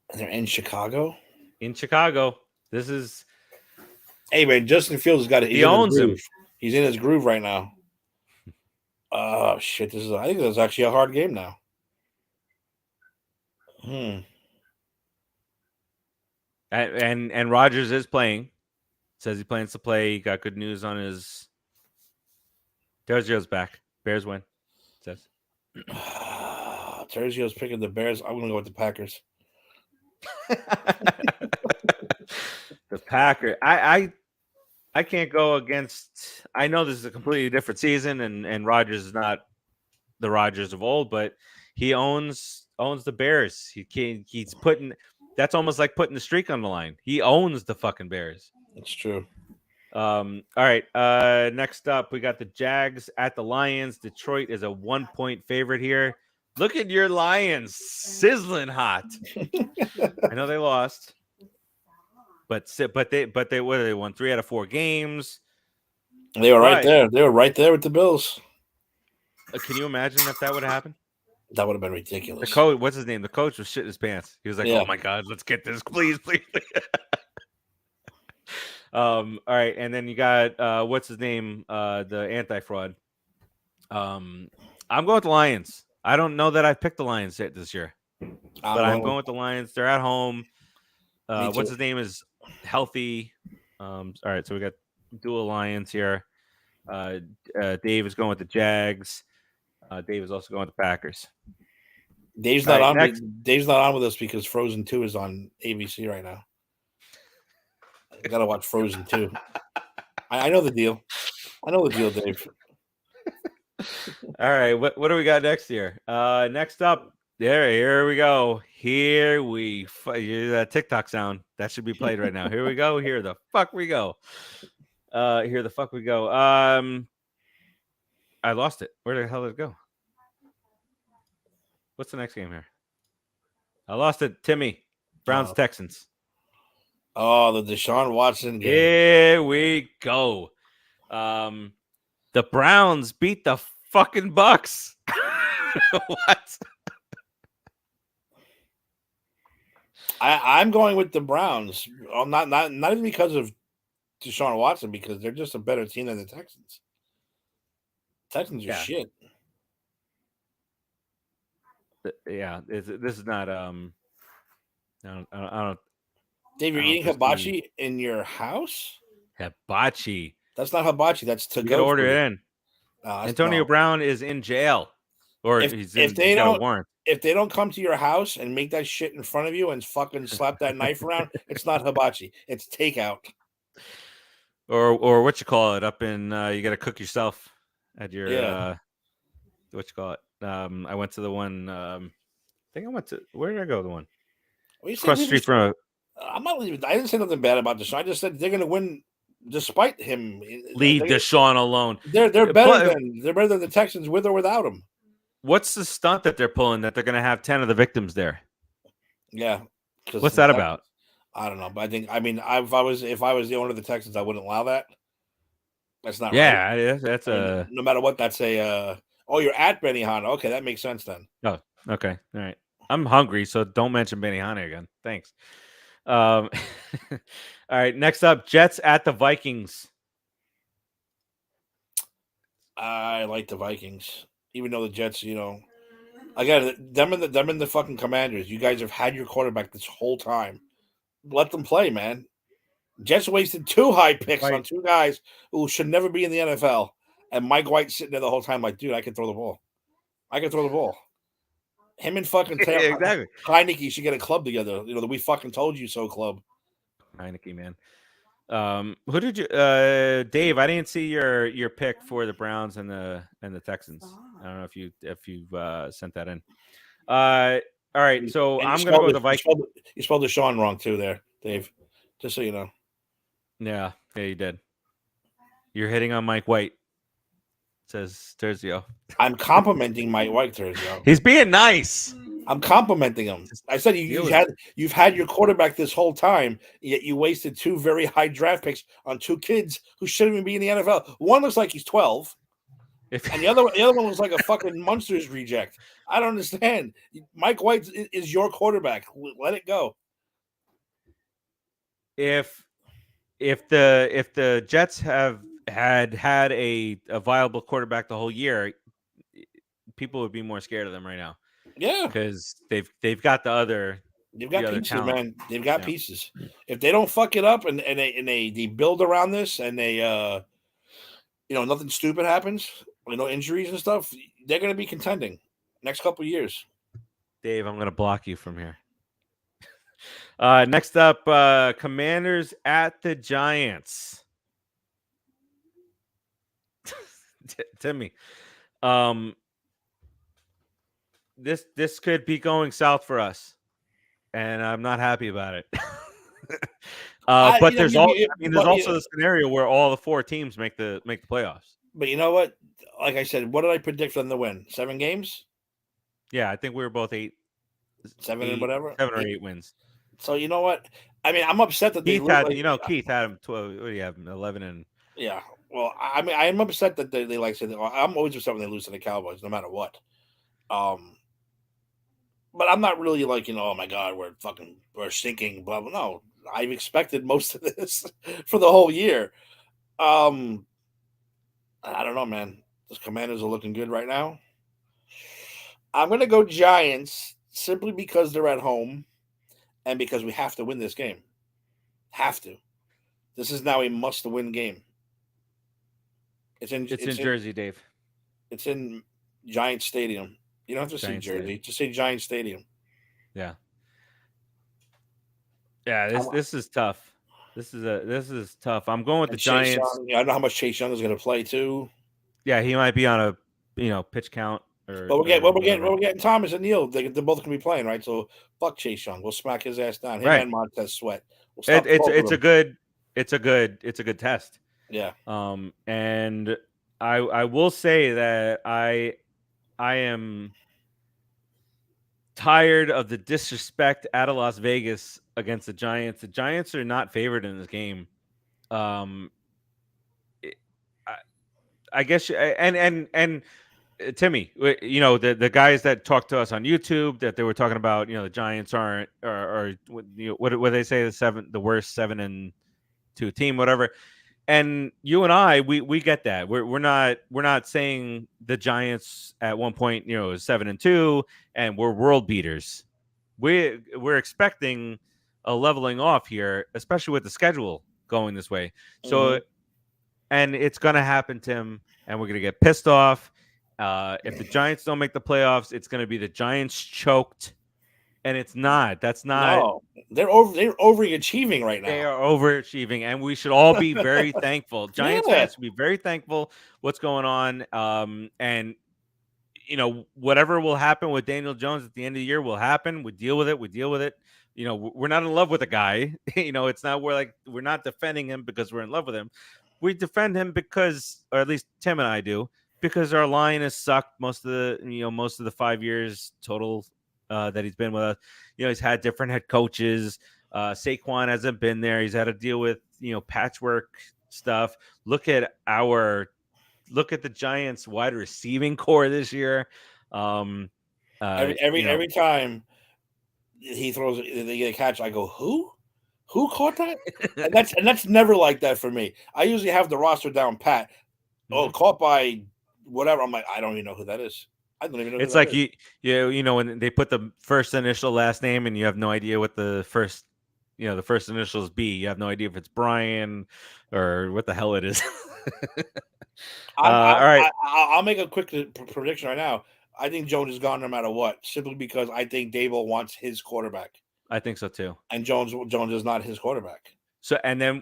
And they're in Chicago. In Chicago. This is. Hey man, Justin Fields has got it. He owns him. He's in his groove right now. Oh shit! I think this is actually a hard game now. And Rodgers is playing. Says he plans to play. He got good news on his. Terzio's back. Bears win. Says. Terzio's picking the Bears. I'm gonna go with the Packers. The Packers. I can't go against. I know this is a completely different season, and Rodgers is not the Rodgers of old, but he owns the Bears. He's putting. That's almost like putting the streak on the line. He owns the fucking Bears. That's true. All right. Next up, we got the Jags at the Lions. Detroit is a 1-point favorite here. Look at your Lions, sizzling hot. I know they lost, but they won 3 out of 4 games. They were right there. They were right there with the Bills. Can you imagine if that would have happened? That would have been ridiculous. The coach, what's his name? The coach was shitting his pants. He was like, "Oh my god, let's get this, please." All right, and then you got what's his name? The anti-fraud. I'm going with the Lions. I don't know that I picked the Lions this year, but I'm going with the Lions. They're at home. What's his name is healthy. All right, so we got dual Lions here. Dave is going with the Jags. Dave is also going with the Packers. Dave's not on. Dave's not on with us because Frozen 2 is on ABC right now. I gotta watch Frozen 2. I know the deal. I know the deal, Dave. All right, what do we got next here? Next up, here we go. Here we hear that TikTok sound that should be played right now. Here we go. Here the fuck we go. Here the fuck we go. I lost it. Where the hell did it go? What's the next game here? I lost it. Timmy, Browns Texans. Oh, the Deshaun Watson game. Here we go. The Browns beat the fucking Bucks. What? I'm going with the Browns. Not even because of Deshaun Watson, because they're just a better team than the Texans. Texans are shit. Yeah, this is not. I don't. Dave, you're eating hibachi in your house? Hibachi. That's not hibachi. That's to go. Order it in. Antonio Brown is in jail, or he's got a warrant. If they don't come to your house and make that shit in front of you and fucking slap that knife around, it's not hibachi. It's takeout. Or what you call it up in you got to cook yourself at your what you call it. I went to the one. I think I went to where did I go? The one across the street from. I didn't say nothing bad about Deshaun. I just said they're going to win despite him. Leave Deshaun alone. They're better than the Texans with or without him. What's the stunt that they're pulling that they're going to have 10 of the victims there? Yeah. What's that about? I don't know, but if I was the owner of the Texans, I wouldn't allow that. That's not right. Yeah, that's no matter what. That's you're at Benihana. Okay, that makes sense then. Oh, okay, all right. I'm hungry, so don't mention Benihana again. Thanks. All right, next up, Jets at the Vikings. I like the Vikings, even though the Jets, again, them and the fucking Commanders. You guys have had your quarterback this whole time. Let them play, man. Jets wasted 2 high picks on 2 guys who should never be in the NFL, and Mike White sitting there the whole time like, dude, I can throw the ball. Him and fucking exactly. Heineke should get a club together. The We Fucking Told You So club. Heineke, man. Who did you Dave, I didn't see your pick for the Browns and the Texans. I don't know if you've sent that in. Uh all right, so And you I'm gonna go spelled with it. the Vikings. You spelled the Sean wrong too, there, Dave. Just so you know. Yeah, you did. You're hitting on Mike White, says Terzio. I'm complimenting Mike White, Terzio. He's being nice. I'm complimenting him. Just I said deal with it. you've had your quarterback this whole time, yet you wasted two very high draft picks on two kids who shouldn't even be in the NFL. One looks like he's 12, If and the other one looks like a fucking Munsters reject. I don't understand. Mike White is your quarterback. Let it go. if if the Jets have had a viable quarterback the whole year, people would be more scared of them right now Yeah, because they've got they've the got other pieces, talent. man. They've got Yeah. pieces. If they don't fuck it up and they build around this and they nothing stupid happens, injuries and stuff, they're going to be contending next couple of years. Dave, I'm gonna block you from here. Next up, Commanders at the Giants. Timmy, um, this could be going south for us, and I'm not happy about it. I, But you know, there's you, all you, I mean, there's but also the scenario where all the four teams make the playoffs. but you know what? Like I said, what did I predict for them to win? 7 games, Yeah, I think we were both seven and whatever. 7 or 8 wins. So you know what? I mean, I'm upset that they Keith look had, like. Keith had him 12. What do you have? 11 and Yeah. Well, I mean, I'm upset that they like said. I'm always upset when they lose to the Cowboys, no matter what. Um, but I'm not really like oh my god, we're sinking. Blah blah. No, I've expected most of this for the whole year. Um, I don't know, man. The Commanders are looking good right now. I'm gonna go Giants simply because they're at home and because we have to win this game. Have to. This is now a must-win game. It's in it's it's in in Jersey, Dave. it's in Giant Stadium. You don't have to say Giants Stadium. Jersey. Just say Giant Stadium. Yeah. Yeah, I'm, this is tough. This is tough. I'm going with the and Chase Giants. Young. I don't know how much Chase Young is going to play too. Yeah, he might be on a pitch count But or whatever. we're getting Thomas and Neal. They're both going to be playing, right? So fuck Chase Young. We'll smack his ass down. Him Right. and Montez Sweat. We'll It, stop the it's both of it's a them. good it's a good test. Yeah. And I will say that I am tired of the disrespect out of Las Vegas against the Giants. The Giants are not favored in this game. Um, it- I, I guess and Timmy, the guys that talked to us on YouTube that they were talking about, the Giants aren't or what they say the worst 7-2 team, whatever. And you and I, we get that. We're not saying the Giants at one point, 7-2, and we're world beaters. We're expecting a leveling off here, especially with the schedule going this way. Mm-hmm. So, and it's gonna happen, Tim, and we're gonna get pissed off. If the Giants don't make the playoffs, it's gonna be the Giants choked, and it's not. That's not. No, they're overachieving right They now. are overachieving, and we should all be very thankful. Giants Yeah. fans should be very thankful what's going on. And whatever will happen with Daniel Jones at the end of the year will happen. We deal with it. We deal with it. We're not in love with the guy. It's not we're not defending him because we're in love with him. We defend him because, or at least Tim and I do, because our line has sucked most of the 5 years total that he's been with us. He's had different head coaches. Saquon hasn't been there. He's had to deal with patchwork stuff. Look at the Giants wide receiving core this year. Um, Every time he throws they get a catch, I go, who caught that? And that's never like that for me. I usually have the roster down pat. Oh, caught by whatever. I'm like, I don't even know who that is. I don't even know who It's that like is. when they put the first initial last name and you have no idea what the first initials be. You have no idea if it's Brian or what the hell it is. All right, I'll make a quick prediction right now. I think Jones is gone no matter what, simply because I think Dable wants his quarterback, I think so too. and Jones is not his quarterback. So and then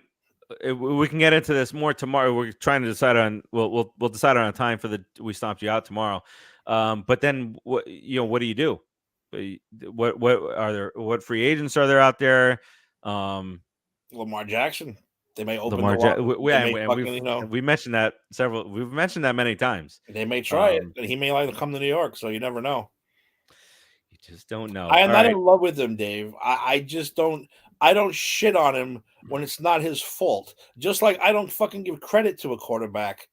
we can get into this more tomorrow. We're trying to decide on we'll decide on a time for the we stomped you out tomorrow. But then what what do you do? What are there? What free agents are there out there? Um, Lamar Jackson. They may open the Lamar, lot. They may and fucking we mentioned that several. We've mentioned that many times. they may try it, Um, and he may like to come to New York. So you never know. you just don't know. I am All not in right, love with him, Dave. I just don't. I don't shit on him when it's not his fault. Just like I don't fucking give credit to a quarterback.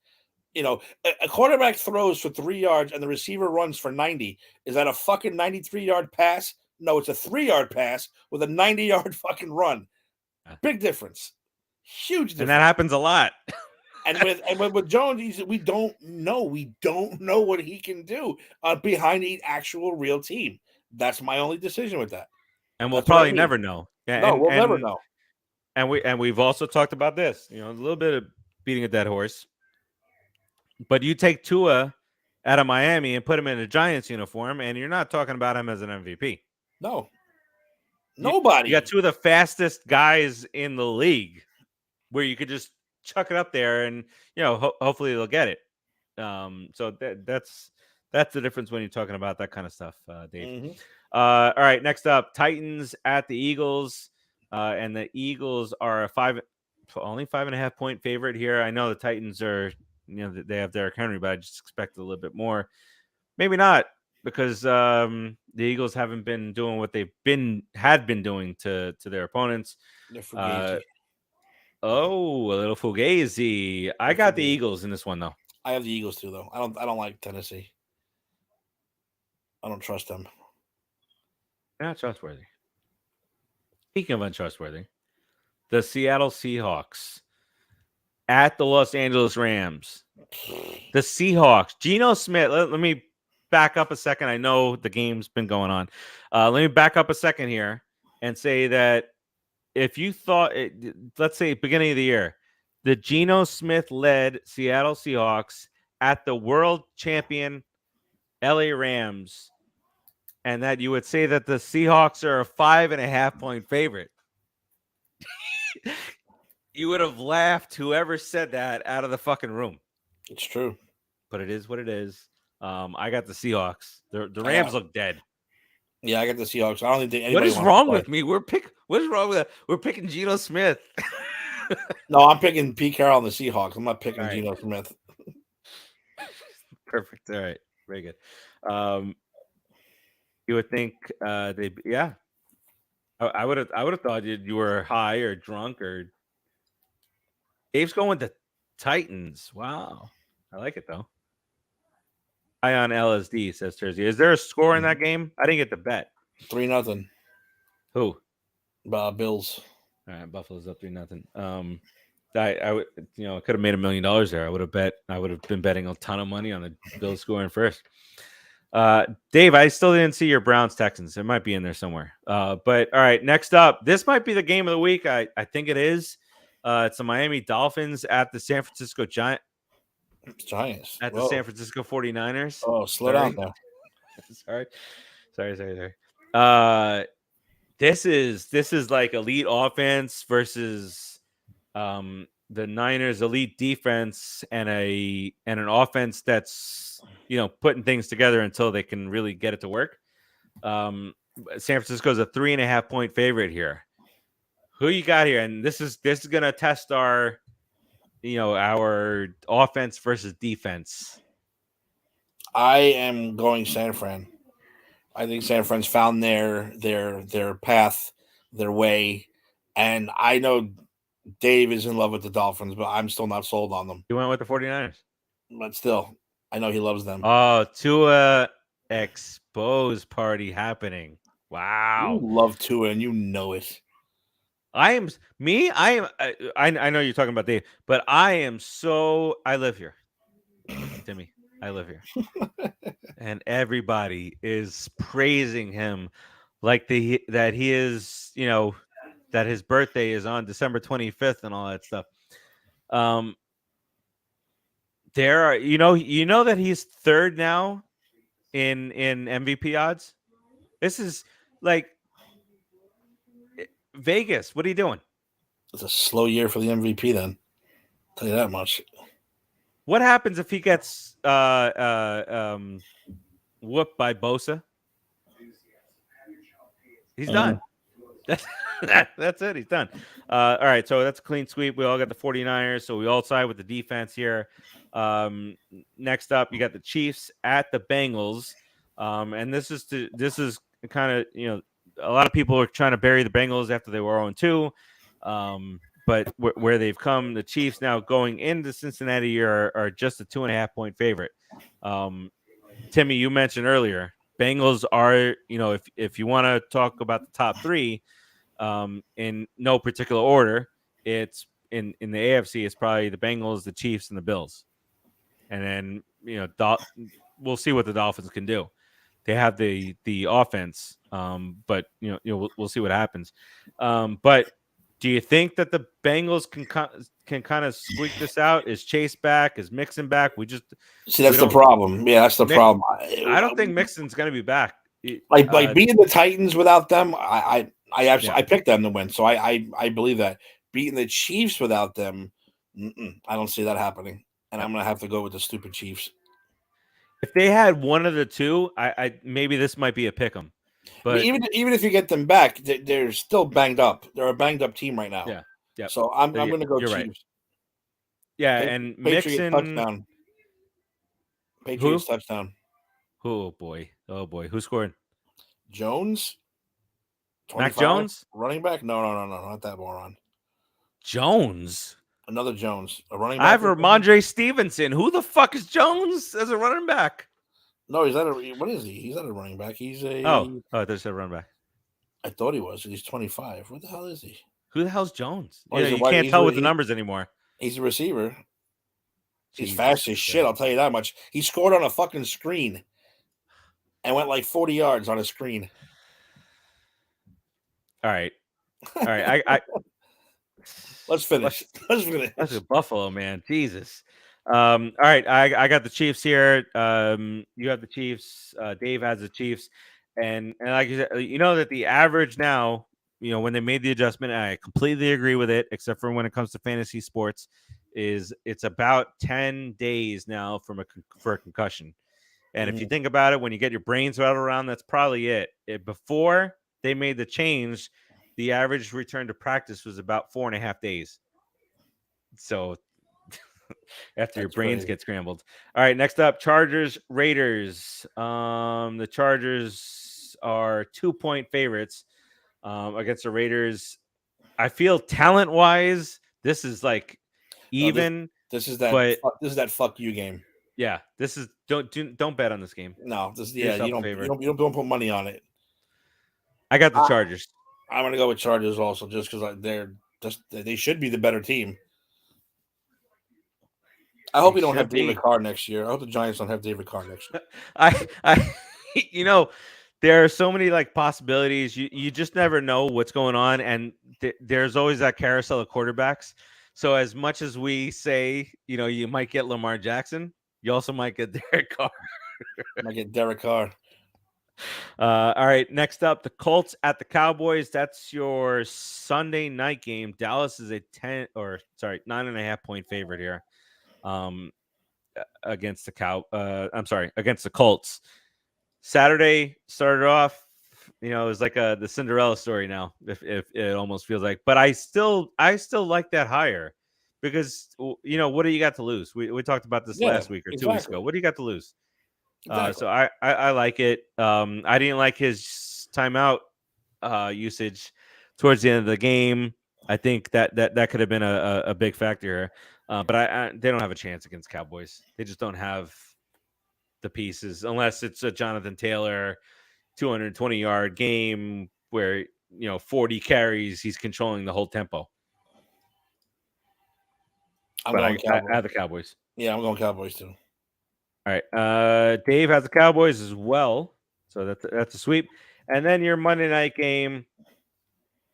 A quarterback throws for 3 yards and the receiver runs for 90. Is that a fucking 93-yard pass? No, it's a 3-yard pass with a 90-yard fucking run. Big difference. Huge difference. and that happens a lot. And with Jones, we don't know. We don't know what he can do behind the actual real team. That's my only decision with that. And we'll That's what I probably mean. never know. Yeah, No, we'll never know. and we've also talked about this. A little bit of beating a dead horse. But you take Tua out of Miami and put him in a Giants uniform, and you're not talking about him as an MVP. No, You got nobody. two of the fastest guys in the league, where you could just chuck it up there, and hopefully they'll get it. So that's the difference when you're talking about that kind of stuff, Dave. Mm-hmm. All right, next up, Titans at the Eagles, and the Eagles are only 5.5 point favorite here. I know the Titans are, they have Derrick Henry, but I just expect a little bit more. Maybe not, because the Eagles haven't been doing what had been doing to their opponents. They're fugazi. Oh, a little fugazi. I got the Eagles in this one though. I have the Eagles too, though. I don't like Tennessee. I don't trust them. They're not trustworthy. Speaking of untrustworthy, the Seattle Seahawks at the Los Angeles Rams. The Seahawks. Geno Smith. Let me back up a second. I know the game's been going on. Let me back up a second here and say that if you thought, let's say beginning of the year, the Geno Smith led Seattle Seahawks at the world champion LA Rams, and that you would say that the Seahawks are a 5.5 point favorite, you would have laughed whoever said that out of the fucking room. It's true. But it is what it is. I got the Seahawks. The Rams look dead. Yeah, I got the Seahawks. I don't think anybody. What is wrong with me? What is wrong with that? We're picking Geno Smith. No, I'm picking Pete Carroll and the Seahawks. I'm not picking Geno Smith. Perfect. All right. Very good. You would think yeah. I would have thought you were high or drunk or. Dave's going with the Titans. Wow. I like it though. High on LSD, says Jersey. Is there a score in that game? I didn't get the bet. 3-0. Who? Bills. All right, Buffalo's up 3-0. I would, I could have made $1 million there. I would have been betting a ton of money on the Bills scoring first. Dave, I still didn't see your Browns Texans. It might be in there somewhere. But all right, next up, this might be the game of the week. I think it is. It's the Miami Dolphins at the San Francisco Giants. At the San Francisco 49ers. Oh, slow down there. Sorry. This is like elite offense versus the Niners elite defense and an offense that's putting things together until they can really get it to work. San Francisco is a 3.5 point favorite here. Who you got here? And this is gonna test our offense versus defense. I am going San Fran. I think San Fran's found their path, their way, and I know Dave is in love with the Dolphins, but I'm still not sold on them. You went with the 49ers. But still, I know he loves them. Oh, Tua expose party happening. Wow. You love Tua and you know it. I know you're talking about Dave, but I live here. Timmy, I live here. And everybody is praising him like that he is, that his birthday is on December 25th and all that stuff. There are, that he's third now in MVP odds. This is like Vegas. What are you doing? It's a slow year for the MVP. Then tell you that much. What happens if he gets whooped by Bosa? He's Uh, done. That's that's it. He's done. All right, so that's a clean sweep. We all got the 49ers, so we all side with the defense here. Next up, you got the Chiefs at the Bengals, and this is kind of a lot of people are trying to bury the Bengals after they were 0-2, but where they've come, the Chiefs now going into Cincinnati are just a 2.5 point favorite. Timmy, you mentioned earlier, Bengals are if you want to talk about the top three in no particular order. It's in the AFC. It's probably the Bengals, the Chiefs, and the Bills. And then we'll see what the Dolphins can do. They have the offense, but we'll see what happens. But do you think that the Bengals can kind of squeak this out? Is Chase back? Is Mixon back? See, we that's the don't. problem. Yeah, that's the problem. I don't think Mixon's going to be back. Like beating the Titans without them, I actually Yeah. I picked them to win, so I believe that beating the Chiefs without them, I don't see that happening, and I'm gonna have to go with the stupid Chiefs. If they had one of the two, I maybe this might be a pick 'em. I mean, But even if you get them back, they're still banged up. They're a banged up team right now. yeah, So I'm going to go you're right. Chiefs. Yeah, and Patriots Mixon. touchdown. Patriots Who? touchdown. Oh boy, who scored? Jones. Mac 25 Jones? running back. No, not that moron. Jones. Another Jones, a running I back. have Ramondre Stevenson. Who the fuck is Jones as a running back? No, he's not a. What is he? He's not a running back. He's a. There's a running back. I thought he was. He's 25. What the hell is he? Who the hell's Jones? Oh, You can't tell with the numbers anymore. He's a receiver. He's Jesus fast as shit. I'll tell you that much. He scored on a fucking screen and went like 40 yards on a screen. All right. I let's finish. Let's finish. That's a Buffalo, man. Jesus. All right, I got the Chiefs here. You have the Chiefs. Dave has the Chiefs, and like you said, that the average now, when they made the adjustment, I completely agree with it, except for when it comes to fantasy sports, is it's about 10 days now for a concussion. And if you think about it, when you get your brains rattled around, that's probably it. Before they made the change, the average return to practice was about 4.5 days. So after your brains get scrambled. All right, next up, Chargers, Raiders. The Chargers are 2-point favorites against the Raiders. I feel talent-wise, this is like even. This is that fuck you game. Yeah, this is don't bet on this game. No, you don't put money on it. I got the Chargers. I'm gonna go with Chargers also, just because they should be the better team. I hope we don't have David Carr next year. I hope the Giants don't have David Carr next year. I there are so many like possibilities. You just never know what's going on, and there's always that carousel of quarterbacks. So as much as we say, you might get Lamar Jackson, you also might get Derek Carr. Might get Derek Carr. All right, next up, the Colts at the Cowboys. That's your Sunday night game. Dallas is a 9.5 point favorite here. Against the Colts. Saturday started off, it was like the Cinderella story now, if it almost feels like, but I still like that higher because what do you got to lose? We talked about this last week or 2 weeks ago. What do you got to lose? Exactly. So I like it. I didn't like his timeout usage towards the end of the game. I think that could have been a big factor here. But they don't have a chance against Cowboys. They just don't have the pieces unless it's a Jonathan Taylor 220-yard game where 40 carries, he's controlling the whole tempo. I have the Cowboys. Yeah, I'm going Cowboys too. All right. Dave has the Cowboys as well. So that's a sweep. And then your Monday night game,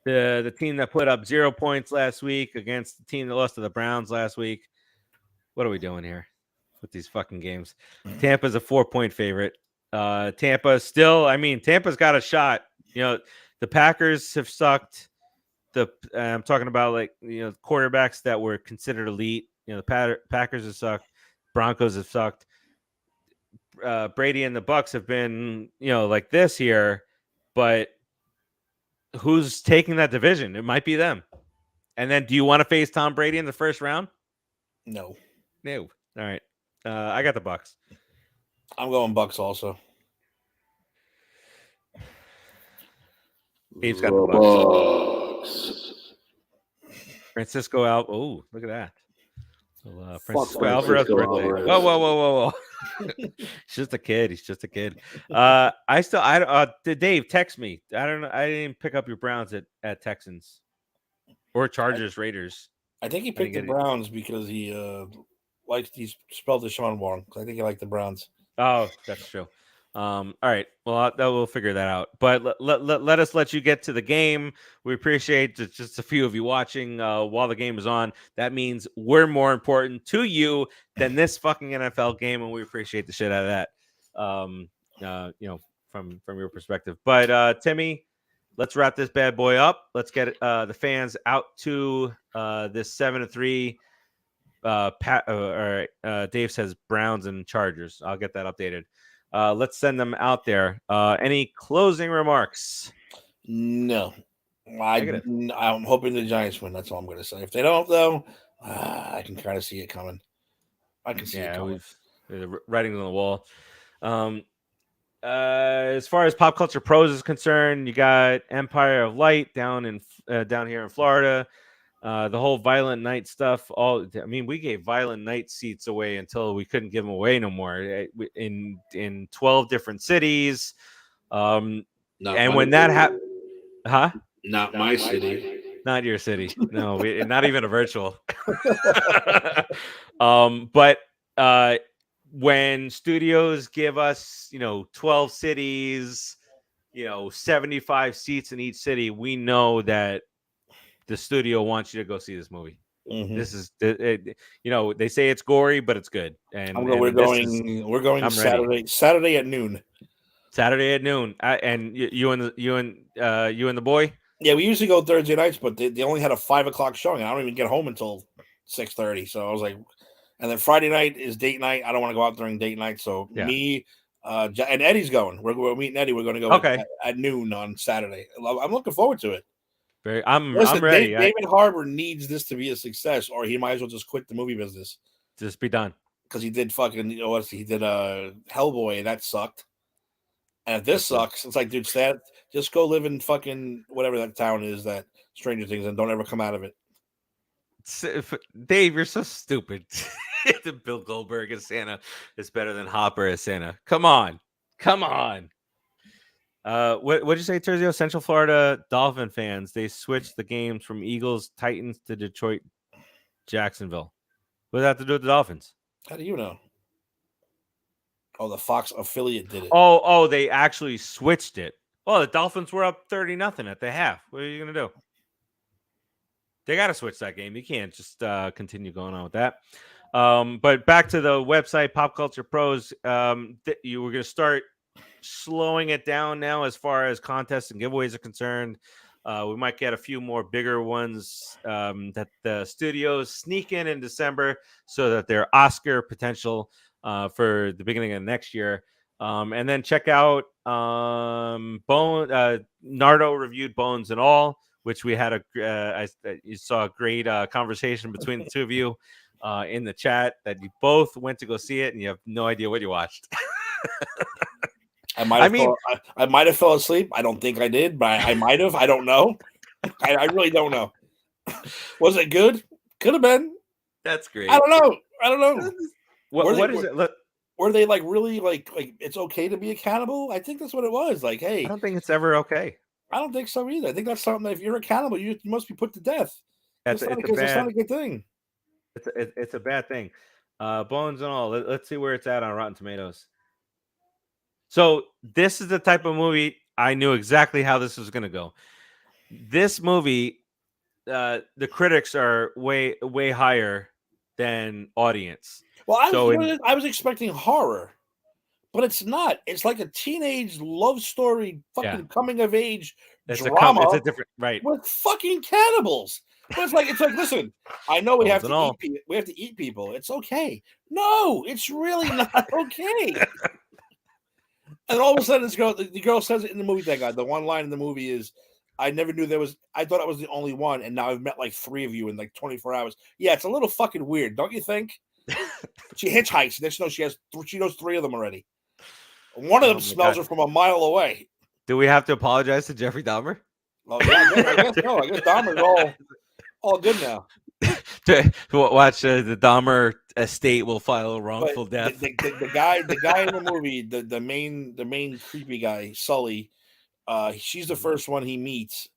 the team that put up 0 points last week against the team that lost to the Browns last week. What are we doing here with these fucking games? Tampa's a 4-point favorite. Tampa's got a shot. The Packers have sucked. I'm talking about like quarterbacks that were considered elite. The Packers have sucked, Broncos have sucked. Brady and the Bucks have been like this year, but who's taking that division? It might be them. And then, do you want to face Tom Brady in the first round? No. No. All right. I got the Bucks. I'm going Bucks also. Dave's got the Bucks. Francisco Oh, look at that. So, Francisco Alvarez birthday. Alvarez. Whoa. He's just a kid. Dave, text me. I don't know. I didn't pick up your Browns at Texans or Chargers Raiders. I think he picked the Browns because he spelled Deshaun wrong. I think he liked the Browns. Oh, that's true. All right. Well, we'll figure that out. But let us let you get to the game. We appreciate just a few of you watching while the game is on. That means we're more important to you than this fucking NFL game, and we appreciate the shit out of that. From your perspective. But Timmy, let's wrap this bad boy up. Let's get the fans out to this 7-3. Dave says Browns and Chargers. I'll get that updated. Let's send them out there. Any closing remarks? No. I'm hoping the Giants win. That's all I'm going to say. If they don't, though, I can kind of see it coming. I can see it coming. The writing's on the wall. As far as Pop Culture Pros is concerned, you got Empire of Light down here in Florida. The whole Violent Night stuff. We gave Violent Night seats away until we couldn't give them away no more. In 12 different cities. When that happened, Not my city. Not your city. No, not even a virtual. But when studios give us, 12 cities, 75 seats in each city, we know that the studio wants you to go see this movie. Mm-hmm. This is, they say it's gory, but it's good. And we're going Saturday at noon. Saturday at noon. And you and the boy. Yeah, we usually go Thursday nights, but they only had a 5:00 showing, and I don't even get home until 6:30. So I was like, and then Friday night is date night. I don't want to go out during date night. So me, and Eddie's going. We're meeting Eddie. We're going to go at noon on Saturday. I'm looking forward to it. I'm ready. David Harbour needs this to be a success, or he might as well just quit the movie business. Just be done. Because he did fucking, he did Hellboy, and that sucked. And if this sucks, it's like, dude, just go live in fucking whatever that town is, that Stranger Things, and don't ever come out of it. Dave, you're so stupid. Bill Goldberg as Santa is better than Hopper as Santa. Come on. What'd you say, Terzio? Central Florida Dolphin fans, they switched the games from Eagles, Titans to Detroit, Jacksonville. What does that have to do with the Dolphins? How do you know? Oh, the Fox affiliate did it. Oh, they actually switched it. Well, the Dolphins were up 30-0 at the half. What are you going to do? They got to switch that game. You can't just continue going on with that. But back to the website, Pop Culture Pros. You were going to start slowing it down now as far as contests and giveaways are concerned. We might get a few more bigger ones that the studios sneak in December so that they're Oscar potential for the beginning of next year. And then check out Nardo reviewed Bones and All, which we had you saw a great conversation between the two of you in the chat that you both went to go see it and you have no idea what you watched. I might have fell asleep. I don't think I did, but I might have. I don't know. I really don't know. Was it good? Could have been. That's great. I don't know. What is it? Were they like really like it's okay to be a cannibal? I think that's what it was. Like, hey, I don't think it's ever okay. I don't think so either. I think that's something that if you're a cannibal, you must be put to death. It's not a good thing. It's a bad thing. Bones and All. Let's see where it's at on Rotten Tomatoes. So this is the type of movie I knew exactly how this was going to go. This movie, the critics are way higher than audience. Well, I was expecting horror, but it's not. It's like a teenage love story, fucking coming of age drama it's a different right. with fucking cannibals. But it's like, listen, I know we have to eat. We have to eat people. It's okay. No, it's really not okay. And all of a sudden, the girl says it in the movie. That guy, the one line in the movie is, "I never knew there was. I thought I was the only one, and now I've met like 3 of you in like 24 hours." Yeah, it's a little fucking weird, don't you think? She hitchhikes. Next know she knows 3 of them already. One of them smells her from a mile away. Do we have to apologize to Jeffrey Dahmer? Oh yeah, I guess no. I guess Dahmer's all good now. To watch the Dahmer estate will file a wrongful death. The guy in the movie, the main creepy guy, Sully, she's the first one he meets,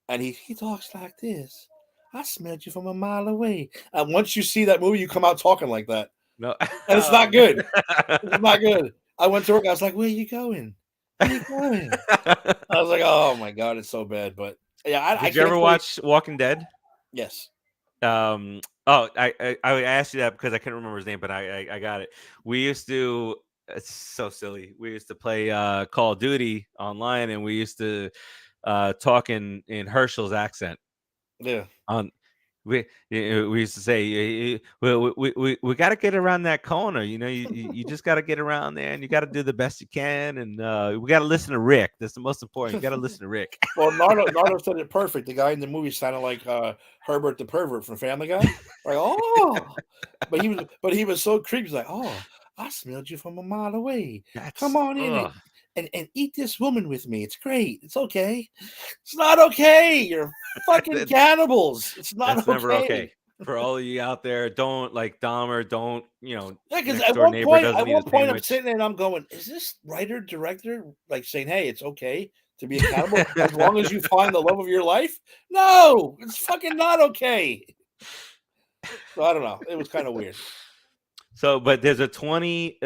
and he talks like this. I smelled you from a mile away. And once you see that movie, you come out talking like that. No, and it's not good. It's not good. I went to work. I was like, "Where are you going? Where are you going?" I was like, "Oh my god, it's so bad." But yeah, Did you ever watch Walking Dead? Yes. I asked you that because I couldn't remember his name, but I got it. We used to. It's so silly. We used to play Call of Duty online, and we used to talk in Herschel's accent. Yeah. We used to say we got to get around that corner. You just got to get around there, and you got to do the best you can. And we got to listen to Rick. That's the most important. You got to listen to Rick. Well, Nardo said it perfect. The guy in the movie sounded like Herbert the pervert from Family Guy. Like, oh, but he was so creepy. He's like, oh, I smelled you from a mile away. Come on in and eat this woman with me. It's great. It's okay. It's not okay. You're fucking cannibals. It's not That's okay. Never okay. For all of you out there, don't like Dahmer. Don't Yeah, because at one point, I'm sitting there and I'm going, "Is this writer director like saying, hey, it's okay to be a cannibal as long as you find the love of your life?" No, it's fucking not okay. So I don't know. It was kind of weird. So, but there's a 20.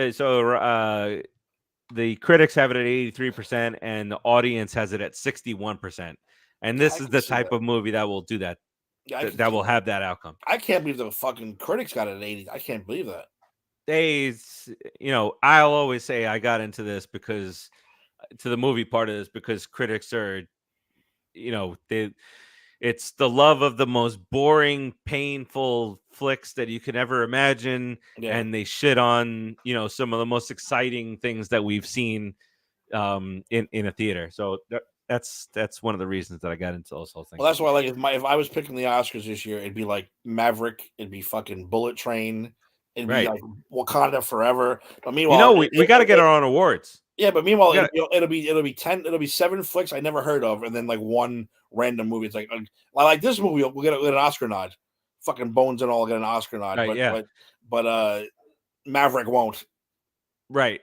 The critics have it at 83%, and the audience has it at 61%. And this is the type of movie that will do that. That will have that outcome. I can't believe the fucking critics got it at 80. I can't believe that. I'll always say I got into this because to the movie part of this because critics are, it's the love of the most boring, painful flicks that you can ever imagine, and they shit on some of the most exciting things that we've seen in a theater. So that's one of the reasons that I got into those whole things. Well, that's why if I was picking the Oscars this year, it'd be like Maverick, it'd be fucking Bullet Train, it'd be like Wakanda Forever. But meanwhile, we got to get our own awards. Yeah, but meanwhile, it'll be 7 flicks I never heard of, and then like one random movie. It's like this movie we'll get an Oscar nod. Fucking Bones and all get an Oscar nod, but Maverick won't. Right,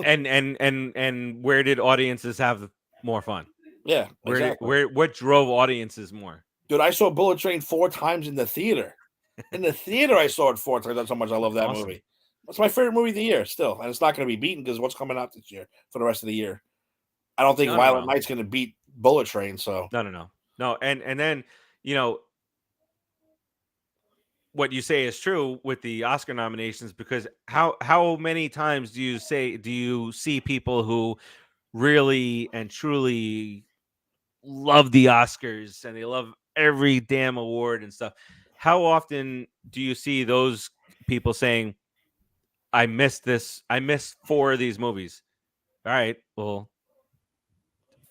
and where did audiences have more fun? Yeah, what drove audiences more? Dude, I saw Bullet Train 4 times in the theater. In the theater, I saw it 4 times. That's how much I love that movie. That's my favorite movie of the year still, and it's not going to be beaten because what's coming out this year for the rest of the year. I don't think Violent Night's going to beat Bullet Train. So no, and then what you say is true with the Oscar nominations because how many times do you see people who really and truly love the Oscars and they love every damn award and stuff? How often do you see those people saying, I missed 4 of these movies? All right, well,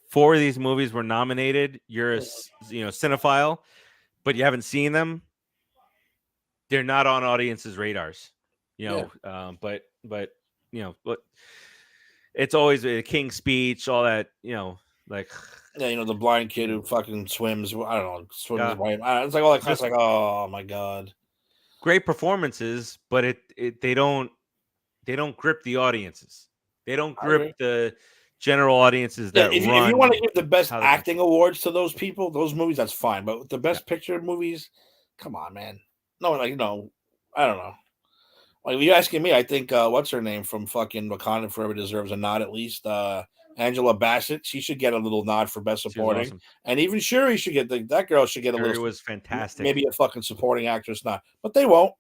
4 of these movies were nominated. You're a cinephile, but you haven't seen them. They're not on audiences' radars, but it's always a King's Speech, all that, the blind kid who fucking swims. I don't know, swims. It's like all that kind of like, oh my god, great performances, but they don't grip the audiences. They don't grip the general audiences that if you want to give the best acting awards to those people, those movies, that's fine. But the best picture movies, come on, man. No, I don't know. Like, if you're asking me, I think what's her name from fucking Wakanda Forever deserves a nod at least. Angela Bassett, she should get a little nod for best supporting, awesome. And even Shuri should get that girl should get a little. Shuri was fantastic. Maybe a fucking supporting actress nod, but they won't.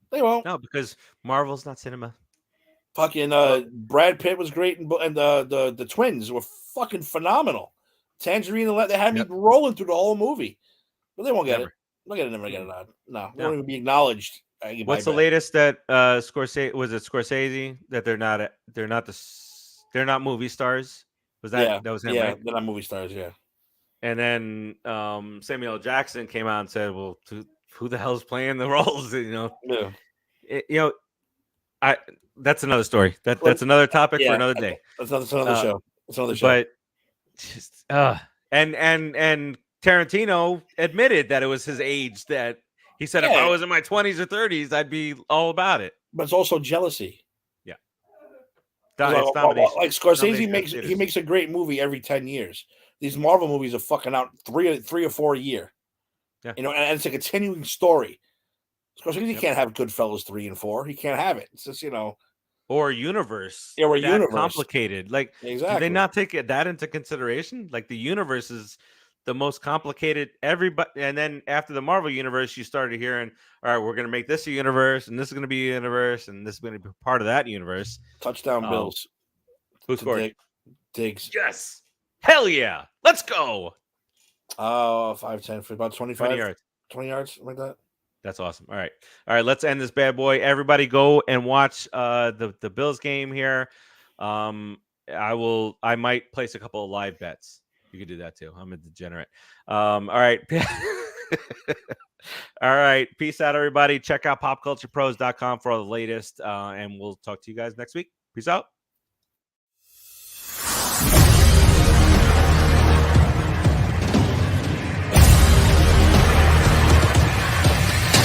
They won't. No, because Marvel's not cinema. Fucking Brad Pitt was great, and the twins were fucking phenomenal. Tangerine and they had me rolling through the whole movie, but they won't get it. They'll never get it on. No, they won't even be acknowledged. What's the latest that Scorsese was it Scorsese that they're not movie stars? Was that that was him, right? They're not movie stars, yeah. And then Samuel L. Jackson came out and said, "Well, who the hell's playing the roles?" That's another story. That's another topic for another day. That's another show. It's another show. But just and Tarantino admitted that it was his age that he said if I was in my 20s or 30s, I'd be all about it. But it's also jealousy. Yeah. Like Scorsese makes a great movie every 10 years. These Marvel movies are fucking out three or four a year. Yeah. And it's a continuing story. Scorsese can't have Goodfellas 3 and 4. He can't have it. It's just, or universe. Yeah, or universe. Complicated. Like, exactly. Do they not take that into consideration? Like, the universe is the most complicated. Everybody, and then after the Marvel universe, you started hearing, all right, we're going to make this a universe, and this is going to be a universe, and this is going to be part of that universe. Touchdown Bills. Who scored? Diggs. Yes. Hell yeah. Let's go. 5-10 for about 25 20 yards. 20 yards, something like that. That's awesome. All right. Let's end this bad boy. Everybody go and watch the Bills game here. I might place a couple of live bets. You could do that too. I'm a degenerate. All right. All right. Peace out, everybody. Check out popculturepros.com for all the latest. And we'll talk to you guys next week. Peace out.